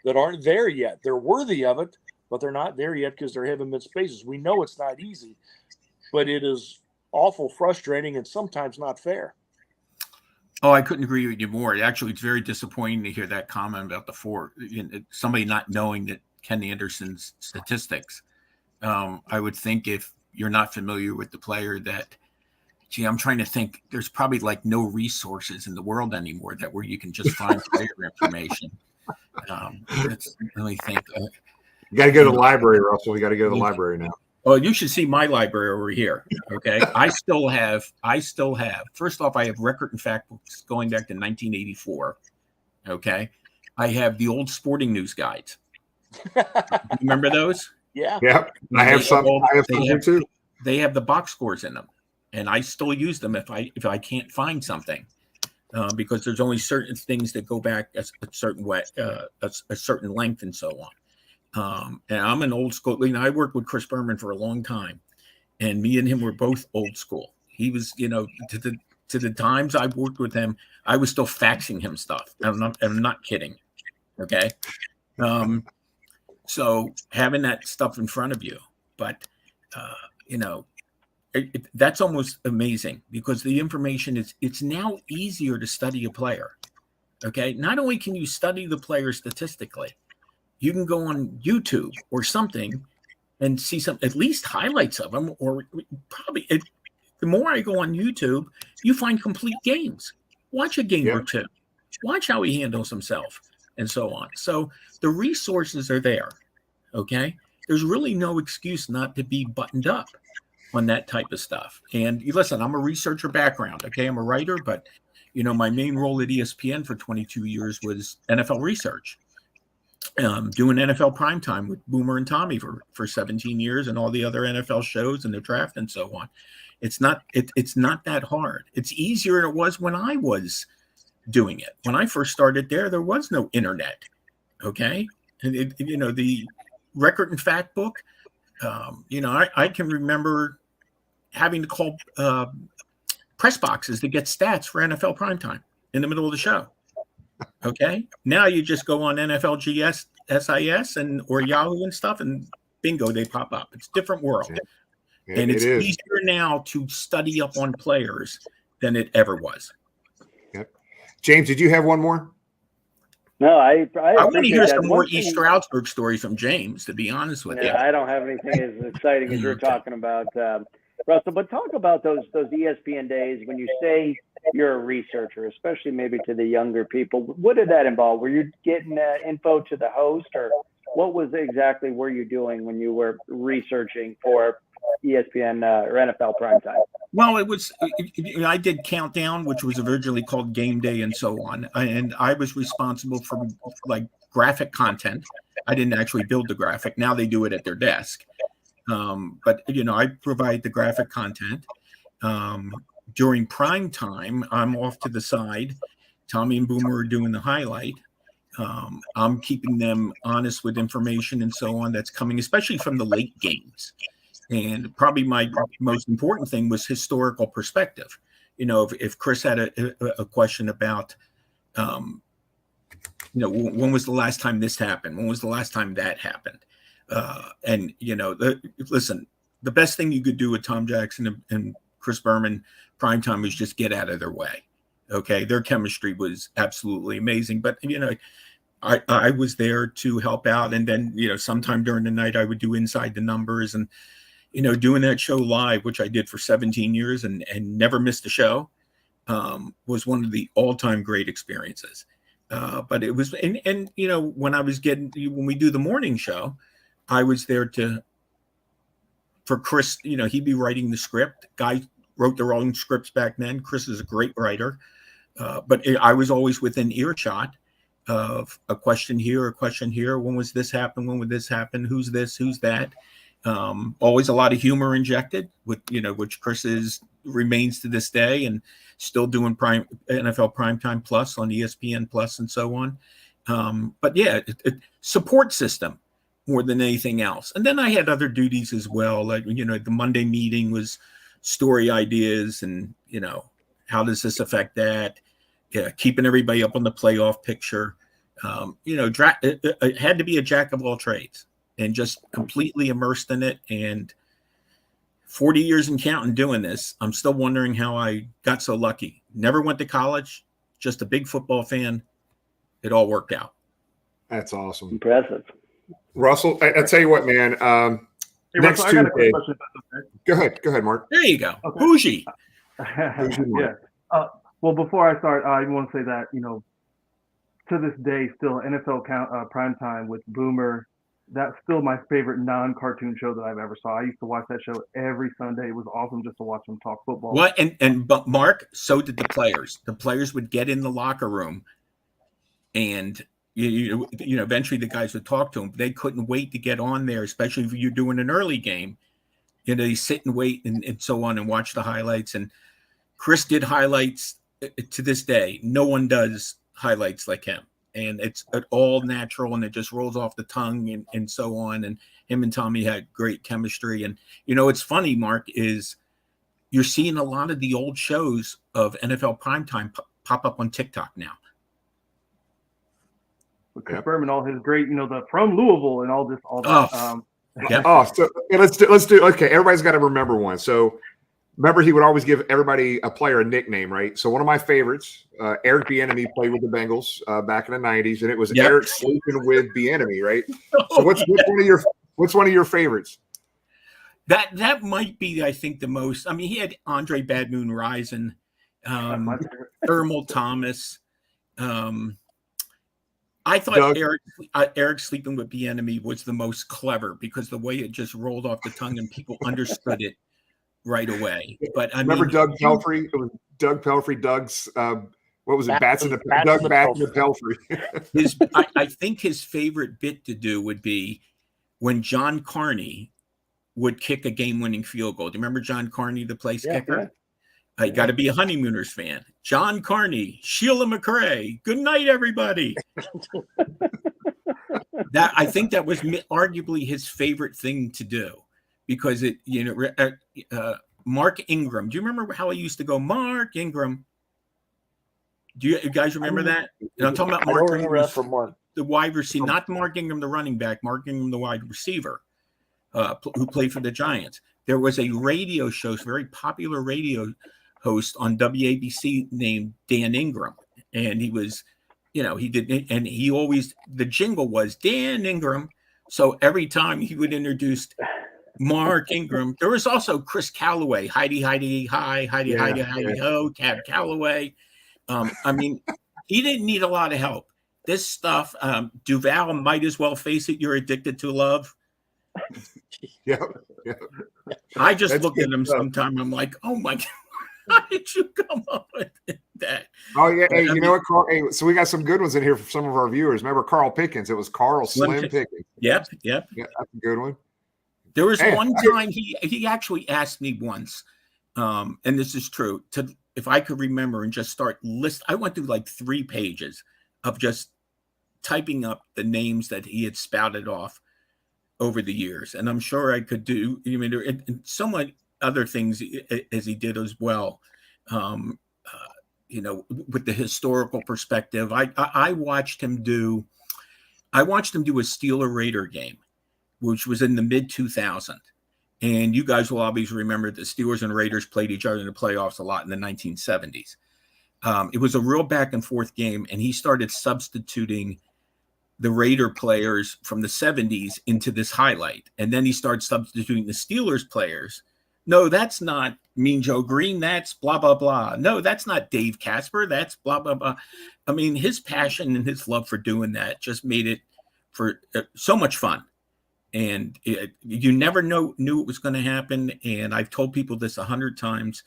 that aren't there yet. They're worthy of it, but they're not there yet because they haven't been spaces. We know it's not easy, but it is awful frustrating and sometimes not fair. Oh, I couldn't agree with you more. Actually, it's very disappointing to hear that comment about somebody not knowing that Ken Anderson's statistics. I would think if you're not familiar with the player that, gee, I'm trying to think, there's probably like no resources in the world anymore where you can just find player information. Let's really think. You got to go to the library, Russell. You got to go to the library now. Oh, you should see my library over here. Okay. I still have, first off, I have record and fact books going back to 1984. Okay. I have the old sporting news guides. Remember those? Yeah. Yep. I have some here too. They have the box scores in them, and I still use them if I can't find something, because there's only certain things that go back a certain way, a certain length, and so on. And I'm an old school. I worked with Chris Berman for a long time, and me and him were both old school. He was, to the times I worked with him, I was still faxing him stuff. I'm not kidding. Okay. So having that stuff in front of you, but that's almost amazing, because the information it's now easier to study a player. Okay. Not only can you study the player statistically, you can go on YouTube or something and see at least highlights of them, or probably the more I go on YouTube, you find complete games. Watch a game or two. Watch how he handles himself and so on. So the resources are there. Okay. There's really no excuse not to be buttoned up on that type of stuff. And listen, I'm a researcher background. Okay. I'm a writer, but my main role at ESPN for 22 years was NFL research. Doing NFL primetime with Boomer and Tommy for 17 years, and all the other NFL shows and the draft and so on. It's not that hard. It's easier than it was when I was doing it. When I first started there was no internet. Okay. And the record and fact book, I can remember having to call press boxes to get stats for NFL primetime in the middle of the show. Okay. Now you just go on NFL GS, SIS, or Yahoo and stuff, and bingo, they pop up. It's a different world. And it's easier now to study up on players than it ever was. Yep. James, did you have one more? No, I want to hear some more East Stroudsburg stories from James, to be honest with you. I don't have anything as exciting as you're talking about, Russell, but talk about those ESPN days when you say you're a researcher, especially maybe to the younger people. What did that involve? Were you getting info to the host, or what were you doing when you were researching for ESPN or NFL primetime? Well, it was, I did Countdown, which was originally called Game Day and so on. And I was responsible for like graphic content. I didn't actually build the graphic. Now they do it at their desk. But I provide the graphic content. During prime time, I'm off to the side. Tommy and Boomer are doing the highlight. I'm keeping them honest with information and so on that's coming, especially from the late games. And probably my most important thing was historical perspective. If Chris had a question about, when was the last time this happened? When was the last time that happened? Listen, the best thing you could do with Tom Jackson and Chris Berman primetime was just get out of their way. Okay. Their chemistry was absolutely amazing, but I was there to help out. And then, sometime during the night I would do Inside the Numbers, and, doing that show live, which I did for 17 years and never missed a show, was one of the all-time great experiences. But it was, when we do the morning show, I was there for Chris, he'd be writing the script. Guys wrote their own scripts back then. Chris is a great writer. But I was always within earshot of a question here, a question here. When was this happen? When would this happen? Who's this? Who's that? Always a lot of humor injected with, which Chris remains to this day, and still doing NFL Primetime Plus on ESPN Plus and so on. But yeah, support system more than anything else. And then I had other duties as well. Like, the Monday meeting was story ideas and, how does this affect that? Yeah, keeping everybody up on the playoff picture. It had to be a jack of all trades. and just completely immersed in it. And 40 years and counting doing this, I'm still wondering how I got so lucky. Never went to college, just a big football fan. It all worked out. That's awesome. Impressive. Russell, I tell you what, man. Hey, Next Russell, I got a quick Tuesday. question. If that's okay. Go ahead, Mark. There you go. Okay. Bougie. Mark? Yeah. Well, before I start, I want to say that, to this day, still NFL primetime with Boomer, that's still my favorite non-cartoon show that I've ever saw. I used to watch that show every Sunday. It was awesome just to watch them talk football. What? But Mark, so did the players. The players would get in the locker room, and eventually the guys would talk to them. They couldn't wait to get on there, especially if you're doing an early game. They sit and wait and so on and watch the highlights. And Chris did highlights to this day. No one does highlights like him. And it's all natural, and it just rolls off the tongue and so on. And him and Tommy had great chemistry. And, it's funny, Mark, is you're seeing a lot of the old shows of NFL primetime pop up on TikTok now. With Chris Berman, all his great, the from Louisville and all that. Oh, yeah. Oh, so let's do. Okay, everybody's got to remember one. So remember, he would always give everybody a player a nickname, right? So one of my favorites, Eric Bieniemy, played with the Bengals back in the '90s, and it was Eric sleeping with Bieniemy, right? So what's one of your favorites? That might be, I think, the most. I mean, he had Andre Bad Moon Rising, Thermal Thomas. I thought Eric sleeping with Bieniemy was the most clever because the way it just rolled off the tongue and people understood it right away. But Remember Doug Pelfrey? It was Doug Pelfrey. Doug's what was it? Bats in the Pelfrey. I think his favorite bit to do would be when John Carney would kick a game-winning field goal. Do you remember John Carney, the place kicker? Yeah. I got to be a Honeymooners fan. John Carney, Sheila McRae. Good night, everybody. I think that was arguably his favorite thing to do because Mark Ingram. Do you remember how he used to go, Mark Ingram? Do you guys remember that? And I'm talking about Mark Ingram, the wide receiver, not Mark Ingram, the running back, Mark Ingram, the wide receiver, who played for the Giants. There was a radio show, very popular radio host on WABC named Dan Ingram. And he was, he did, and he always, the jingle was Dan Ingram. So every time he would introduce Mark Ingram, there was also Chris Calloway, Heidi, hi, Heidi, Heidi, ho, Cab Calloway. I mean, he didn't need a lot of help. This stuff, Duval, might as well face it. You're addicted to love. Yeah. I just look at him sometime. I'm like, oh my God, how did you come up with that? Oh yeah, hey, you know what, Carl? Hey, so we got some good ones in here for some of our viewers. Remember Carl Pickens? It was Carl Slim Pickens. Yep. Yeah, that's a good one. There was one time he actually asked me once, and this is true, if I could remember and just start I went through like 3 pages of just typing up the names that he had spouted off over the years. And I'm sure I could do, and so much other things as he did as well. With the historical perspective, I watched him do a Steeler Raider game, which was in the mid 2000s. And you guys will obviously remember the Steelers and Raiders played each other in the playoffs a lot in the 1970s. It was a real back and forth game, and he started substituting the Raider players from the 70s into this highlight. And then he started substituting the Steelers players. No, that's not Mean Joe Green. That's blah, blah, blah. No, that's not Dave Casper. That's blah, blah, blah. I mean, his passion and his love for doing that just made it for so much fun. And you never knew it was going to happen. And I've told people this 100 times.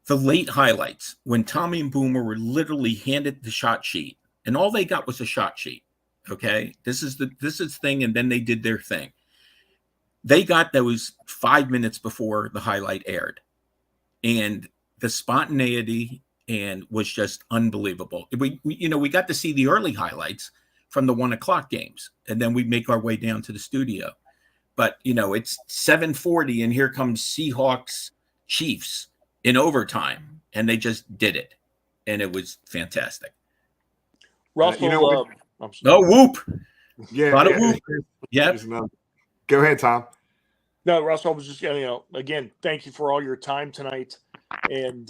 The late highlights, when Tommy and Boomer were literally handed the shot sheet, and all they got was a shot sheet. Okay, this is thing, and then they did their thing. They got those 5 minutes before the highlight aired, and the spontaneity was just unbelievable. We got to see the early highlights from the 1 o'clock games, and then we make our way down to the studio. But it's 7:40, and here comes Seahawks Chiefs in overtime, and they just did it, and it was fantastic. Russell, whoop! Yeah. Lot of whoop. Yep. There's another. Go ahead, Tom. No, Russell, I was just, again, thank you for all your time tonight. And,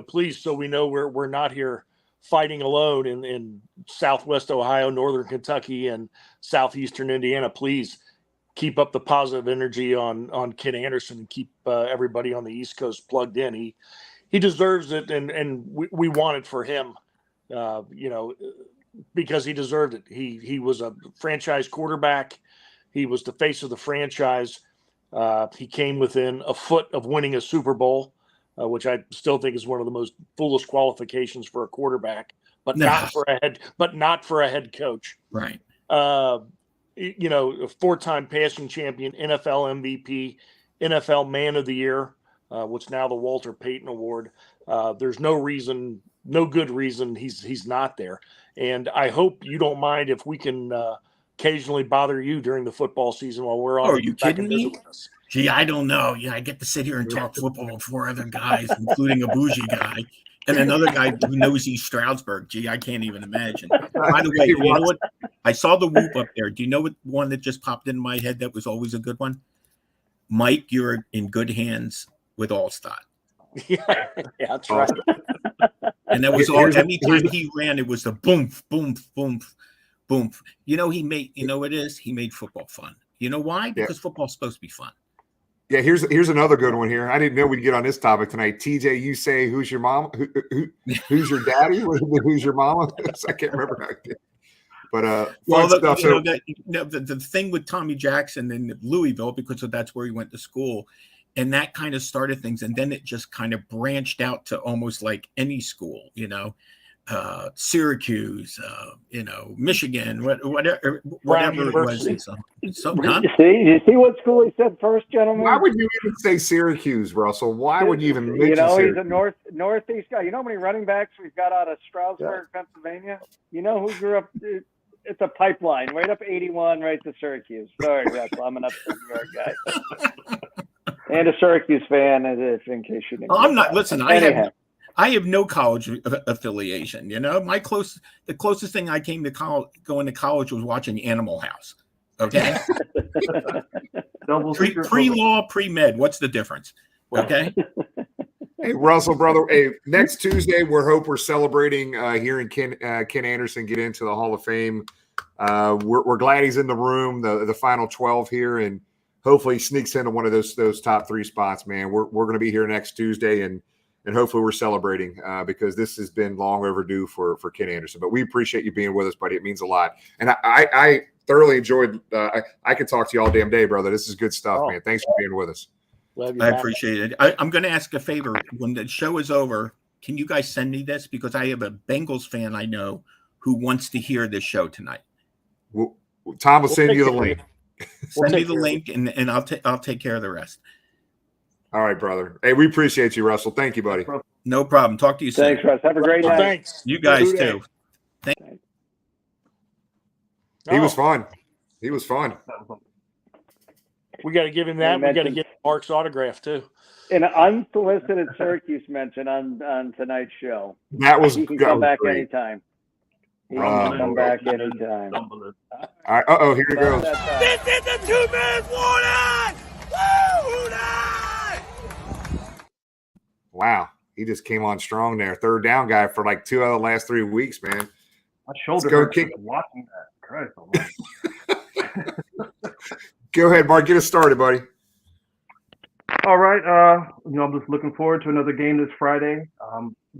please, so we know we're not here fighting alone in Southwest Ohio, Northern Kentucky, and Southeastern Indiana. Please keep up the positive energy on Ken Anderson and keep everybody on the East Coast plugged in. He deserves it, and we want it for him, because he deserved it. He was a franchise quarterback. He was the face of the franchise. He came within a foot of winning a Super Bowl, which I still think is one of the most foolish qualifications for a quarterback, but not for a head coach. Right. A four-time passing champion, NFL MVP, NFL Man of the Year, what's now the Walter Payton Award. There's no good reason he's not there. And I hope you don't mind if we can occasionally bother you during the football season while we're on. Oh, are you kidding me? Gee, I don't know. I get to sit here and talk football with four other guys, including a bougie guy and another guy who knows East Stroudsburg. Gee, I can't even imagine. By the way, you know what? I saw the whoop up there. Do you know what one that just popped in my head that was always a good one? Mike, you're in good hands with Allstott. Yeah, that's right. And that was all. Anytime he ran, it was the boom, boom, boom, boom. He made football fun. You know why? Because football's supposed to be fun. Yeah, here's another good one here. I didn't know we'd get on this topic tonight. TJ, you say who's your mom? Who's your daddy? Who's your mama? I can't remember how it did. But the thing with Tommy Jackson in Louisville, because that's where he went to school, and that kind of started things, and then it just kind of branched out to almost like any school, Syracuse, Michigan, whatever it was. You see what school he said first, gentlemen? Why would you even say Syracuse, Russell? Why would you even mention Syracuse? He's a northeast guy. You know how many running backs we've got out of Stroudsburg, Pennsylvania? You know who grew up? It's a pipeline right up 81 right to Syracuse. Sorry, Russell. I'm an upstate New York guy. And a Syracuse fan, in case you didn't. I'm not. Listen, I have no college affiliation. The closest thing I came to going to college was watching Animal House. Okay. Pre-law, pre-med. What's the difference? Okay. Hey, Russell, brother. Hey, next Tuesday, we're celebrating hearing Ken Anderson get into the Hall of Fame. We're glad he's in the room, the final 12 here, and hopefully he sneaks into one of those top 3 spots, man. We're going to be here next Tuesday, and hopefully we're celebrating because this has been long overdue for Ken Anderson. But we appreciate you being with us, buddy. It means a lot. And I thoroughly enjoyed I could talk to you all damn day, brother. This is good stuff, man. Thanks for being with us. I appreciate it. I'm going to ask a favor. When the show is over, can you guys send me this? Because I have a Bengals fan I know who wants to hear this show tonight. Tom will send you the link. Send me the link, and I'll take care of the rest. All right, brother. Hey, we appreciate you, Russell. Thank you, buddy. No problem. Talk to you soon. Thanks, Russ. Have a great night. Thanks. You guys too. He was fun. He was fun. We got to give him that. We got to get Mark's autograph too. An unsolicited Syracuse mention on tonight's show. That was. He can come back anytime. He can come back anytime. All right. Here he goes. This is a 2-man warning! Wow. He just came on strong there. Third down guy for like 2 out of the last 3 weeks, man. My shoulder hurts watching that. Christ almighty. Go ahead, Mark. Get us started, buddy. All right. I'm just looking forward to another game this Friday.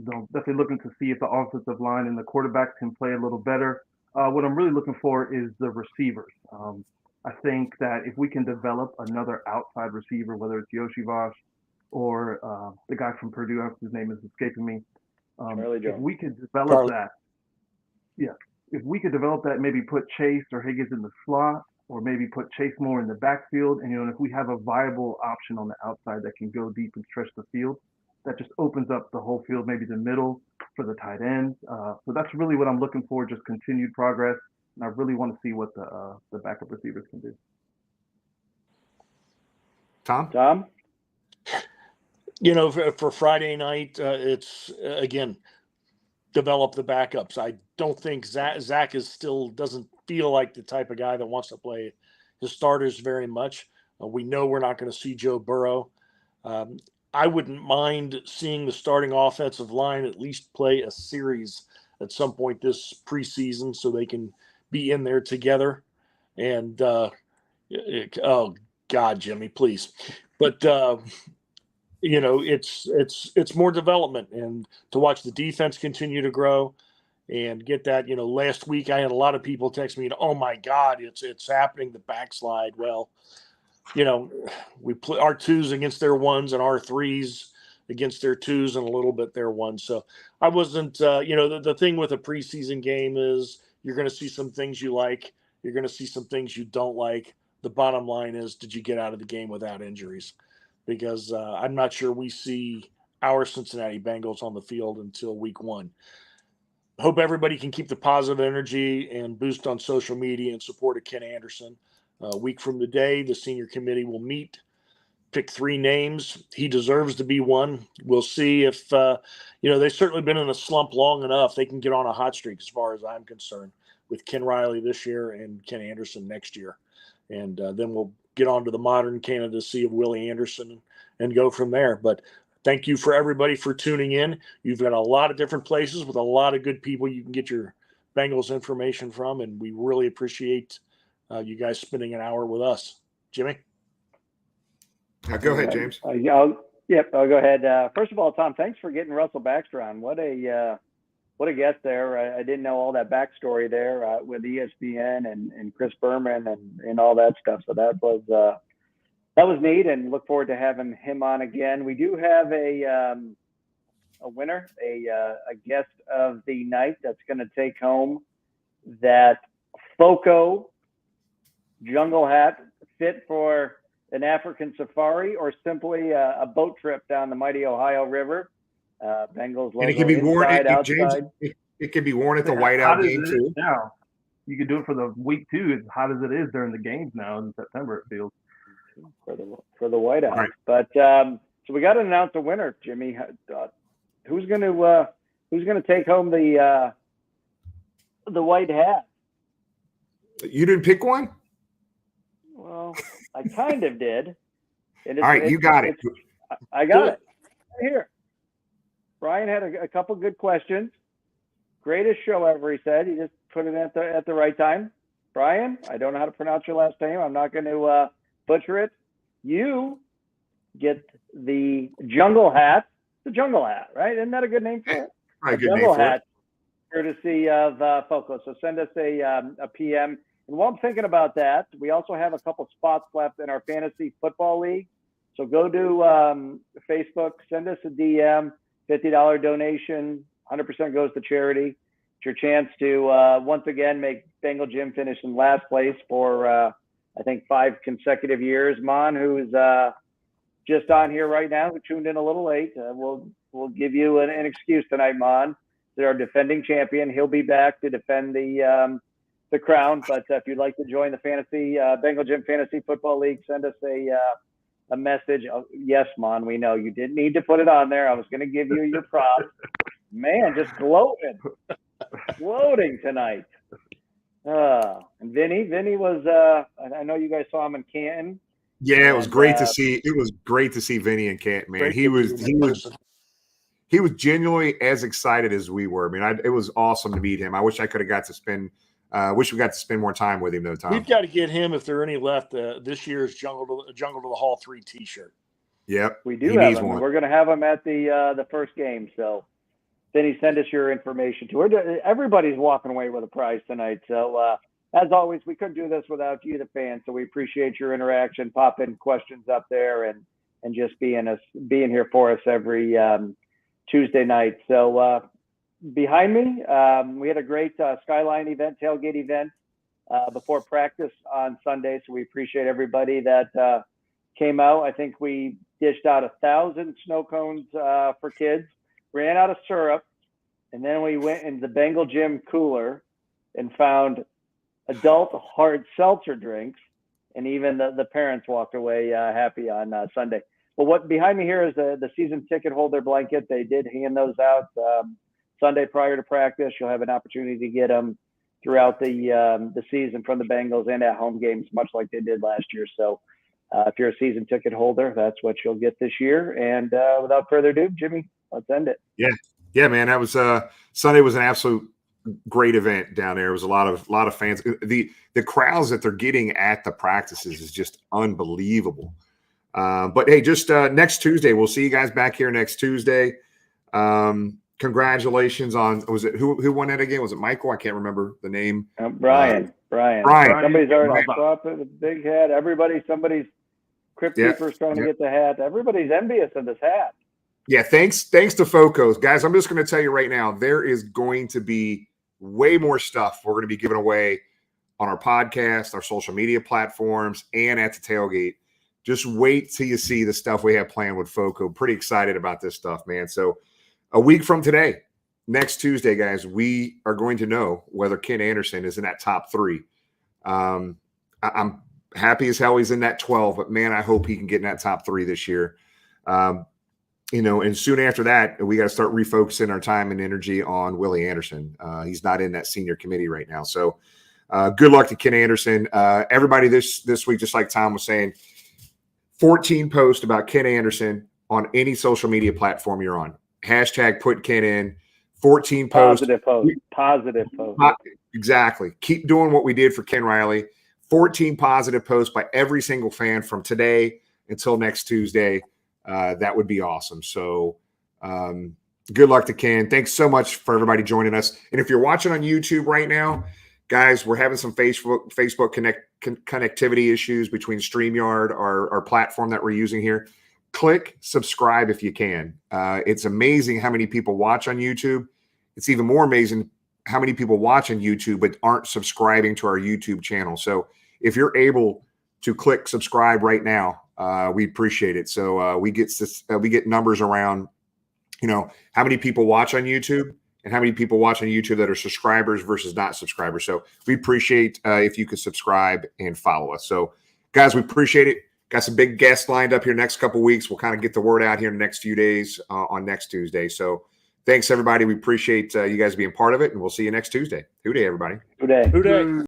Definitely looking to see if the offensive line and the quarterbacks can play a little better. What I'm really looking for is the receivers. I think that if we can develop another outside receiver, whether it's Yoshi Vosh or the guy from Purdue, whose name is escaping me, if we could develop that, if we could develop that, maybe put Chase or Higgins in the slot, or maybe put Chase more in the backfield, and if we have a viable option on the outside that can go deep and stretch the field, that just opens up the whole field, maybe the middle for the tight ends. So that's really what I'm looking for, just continued progress. And I really want to see what the backup receivers can do. Tom? For Friday night, it's, again, develop the backups. I don't think Zach is still doesn't feel like the type of guy that wants to play his starters very much. We know we're not going to see Joe Burrow. I wouldn't mind seeing the starting offensive line at least play a series at some point this preseason so they can be in there together. And oh God, Jimmy, please. But it's more development, and to watch the defense continue to grow and get that. Last week I had a lot of people text me, "Oh my God, it's happening, the backslide." Well, we play our twos against their ones and our threes against their twos and a little bit their ones. So I wasn't, the thing with a preseason game is you're going to see some things you like. You're going to see some things you don't like. The bottom line is, did you get out of the game without injuries? Because I'm not sure we see our Cincinnati Bengals on the field until week 1. Hope everybody can keep the positive energy and boost on social media in support of Ken Anderson. A week from today, the senior committee will meet, pick 3 names. He deserves to be one. We'll see if, they've certainly been in a slump long enough. They can get on a hot streak as far as I'm concerned with Ken Riley this year and Ken Anderson next year. And then we'll get on to the modern candidacy of Willie Anderson and go from there. But thank you for everybody for tuning in. You've got a lot of different places with a lot of good people you can get your Bengals information from, and we really appreciate you guys spending an hour with us. Jimmy? Go ahead, James. I'll go ahead. First of all, Tom, thanks for getting Russell Baxter on. What a guest there. I didn't know all that backstory there with ESPN and Chris Berman and all that stuff. So that was neat, and look forward to having him on again. We do have a winner, a guest of the night that's going to take home that FOCO jungle hat fit for an African safari or simply a boat trip down the mighty Ohio River. Bengals logo, and it can be worn, outside. James, it can be worn at the whiteout game too. Now, you can do it for the week 2, as hot as it is during the games now in September, it feels. For the whiteout. Right. But so we got to announce a winner, Jimmy. Who's going to take home the white hat? You didn't pick one? Well, I kind of did. All right, you got it. I got it. Here. Brian had a couple good questions. Greatest show ever, he said. He just put it at the right time. Brian, I don't know how to pronounce your last name. I'm not going to butcher it. You get the jungle hat. The jungle hat, right? Isn't that a good name for it? Right, good jungle name for hat, it. courtesy of FOCO. So send us a PM. And while I'm thinking about that, we also have a couple spots left in our fantasy football league. So go to Facebook, send us a DM, $50 donation, 100% goes to charity. It's your chance to once again make Bengal Jim finish in last place for I think 5 consecutive years. Mon, who's just on here right now, who tuned in a little late, we'll give you an excuse tonight, Mon. They're our defending champion. He'll be back to defend the crown. But if you'd like to join the fantasy Bengal Jim Fantasy Football League, send us a message. Oh, yes, Mon, we know you didn't need to put it on there. I was going to give you your props. Man, just gloating tonight. And Vinny was. I know you guys saw him in Canton. Yeah, it was great to see. It was great to see Vinny in Canton, man. He was genuinely as excited as we were. I mean, it was awesome to meet him. I wish I could have got to spend. Wish we got to spend more time with him though, Tom. We've got to get him, if there are any left, this year's Jungle to the Hall 3 T-shirt. Yep, we do have him. One. We're going to have him at the first game. So, Vinny, send us your information too. Everybody's walking away with a prize tonight. So, as always, we couldn't do this without you, the fans. So we appreciate your interaction, popping questions up there, and just being here for us every Tuesday night. So. Behind me, we had a great Skyline event, tailgate event before practice on Sunday. So we appreciate everybody that came out. I think we dished out 1,000 snow cones for kids, ran out of syrup, and then we went into the Bengal Gym cooler and found adult hard seltzer drinks, and even the parents walked away happy on Sunday. But what behind me here is the season ticket holder blanket. They did hand those out Sunday prior to practice. You'll have an opportunity to get them throughout the season from the Bengals and at home games, much like they did last year. So if you're a season ticket holder, that's what you'll get this year. And without further ado, Jimmy, let's end it. Yeah, man. That was Sunday was an absolute great event down there. It was a lot of fans. The crowds that they're getting at the practices is just unbelievable. But hey, just next Tuesday, we'll see you guys back here next Tuesday. Congratulations on, was it who won that again? Was it Michael? I can't remember the name. Brian. Somebody's already Brian. swapped the big hat. Somebody's Crypt Keeper's trying to get the hat. Everybody's envious of this hat. Yeah, thanks to Focos. Guys, I'm just going to tell you right now, there is going to be way more stuff we're going to be giving away on our podcast, our social media platforms, and at the tailgate. Just wait till you see the stuff we have planned with Foco. Pretty excited about this stuff, man. So a week from today, next Tuesday, guys, we are going to know whether Ken Anderson is in that top 3. I'm happy as hell he's in that 12, but man, I hope he can get in that top 3 this year. And soon after that, we got to start refocusing our time and energy on Willie Anderson. He's not in that senior committee right now. So good luck to Ken Anderson. Everybody this week, just like Tom was saying, 14 posts about Ken Anderson on any social media platform you're on. Hashtag put Ken in. 14 posts. Positive post. Exactly. Keep doing what we did for Ken Riley. 14 positive posts by every single fan from today until next Tuesday. That would be awesome. So good luck to Ken. Thanks so much for everybody joining us. And if you're watching on YouTube right now, guys, we're having some Facebook connectivity issues between StreamYard, our platform that we're using here. Click subscribe if you can. It's amazing how many people watch on YouTube. It's even more amazing how many people watch on YouTube but aren't subscribing to our YouTube channel. So if you're able to click subscribe right now, we appreciate it. So we get numbers around, how many people watch on YouTube and how many people watch on YouTube that are subscribers versus not subscribers. So we appreciate if you could subscribe and follow us. So guys, we appreciate it. Got some big guests lined up here next couple of weeks. We'll kind of get the word out here in the next few days on next Tuesday. So thanks, everybody. We appreciate you guys being part of it, and we'll see you next Tuesday. Hoo day, everybody. Hoo day.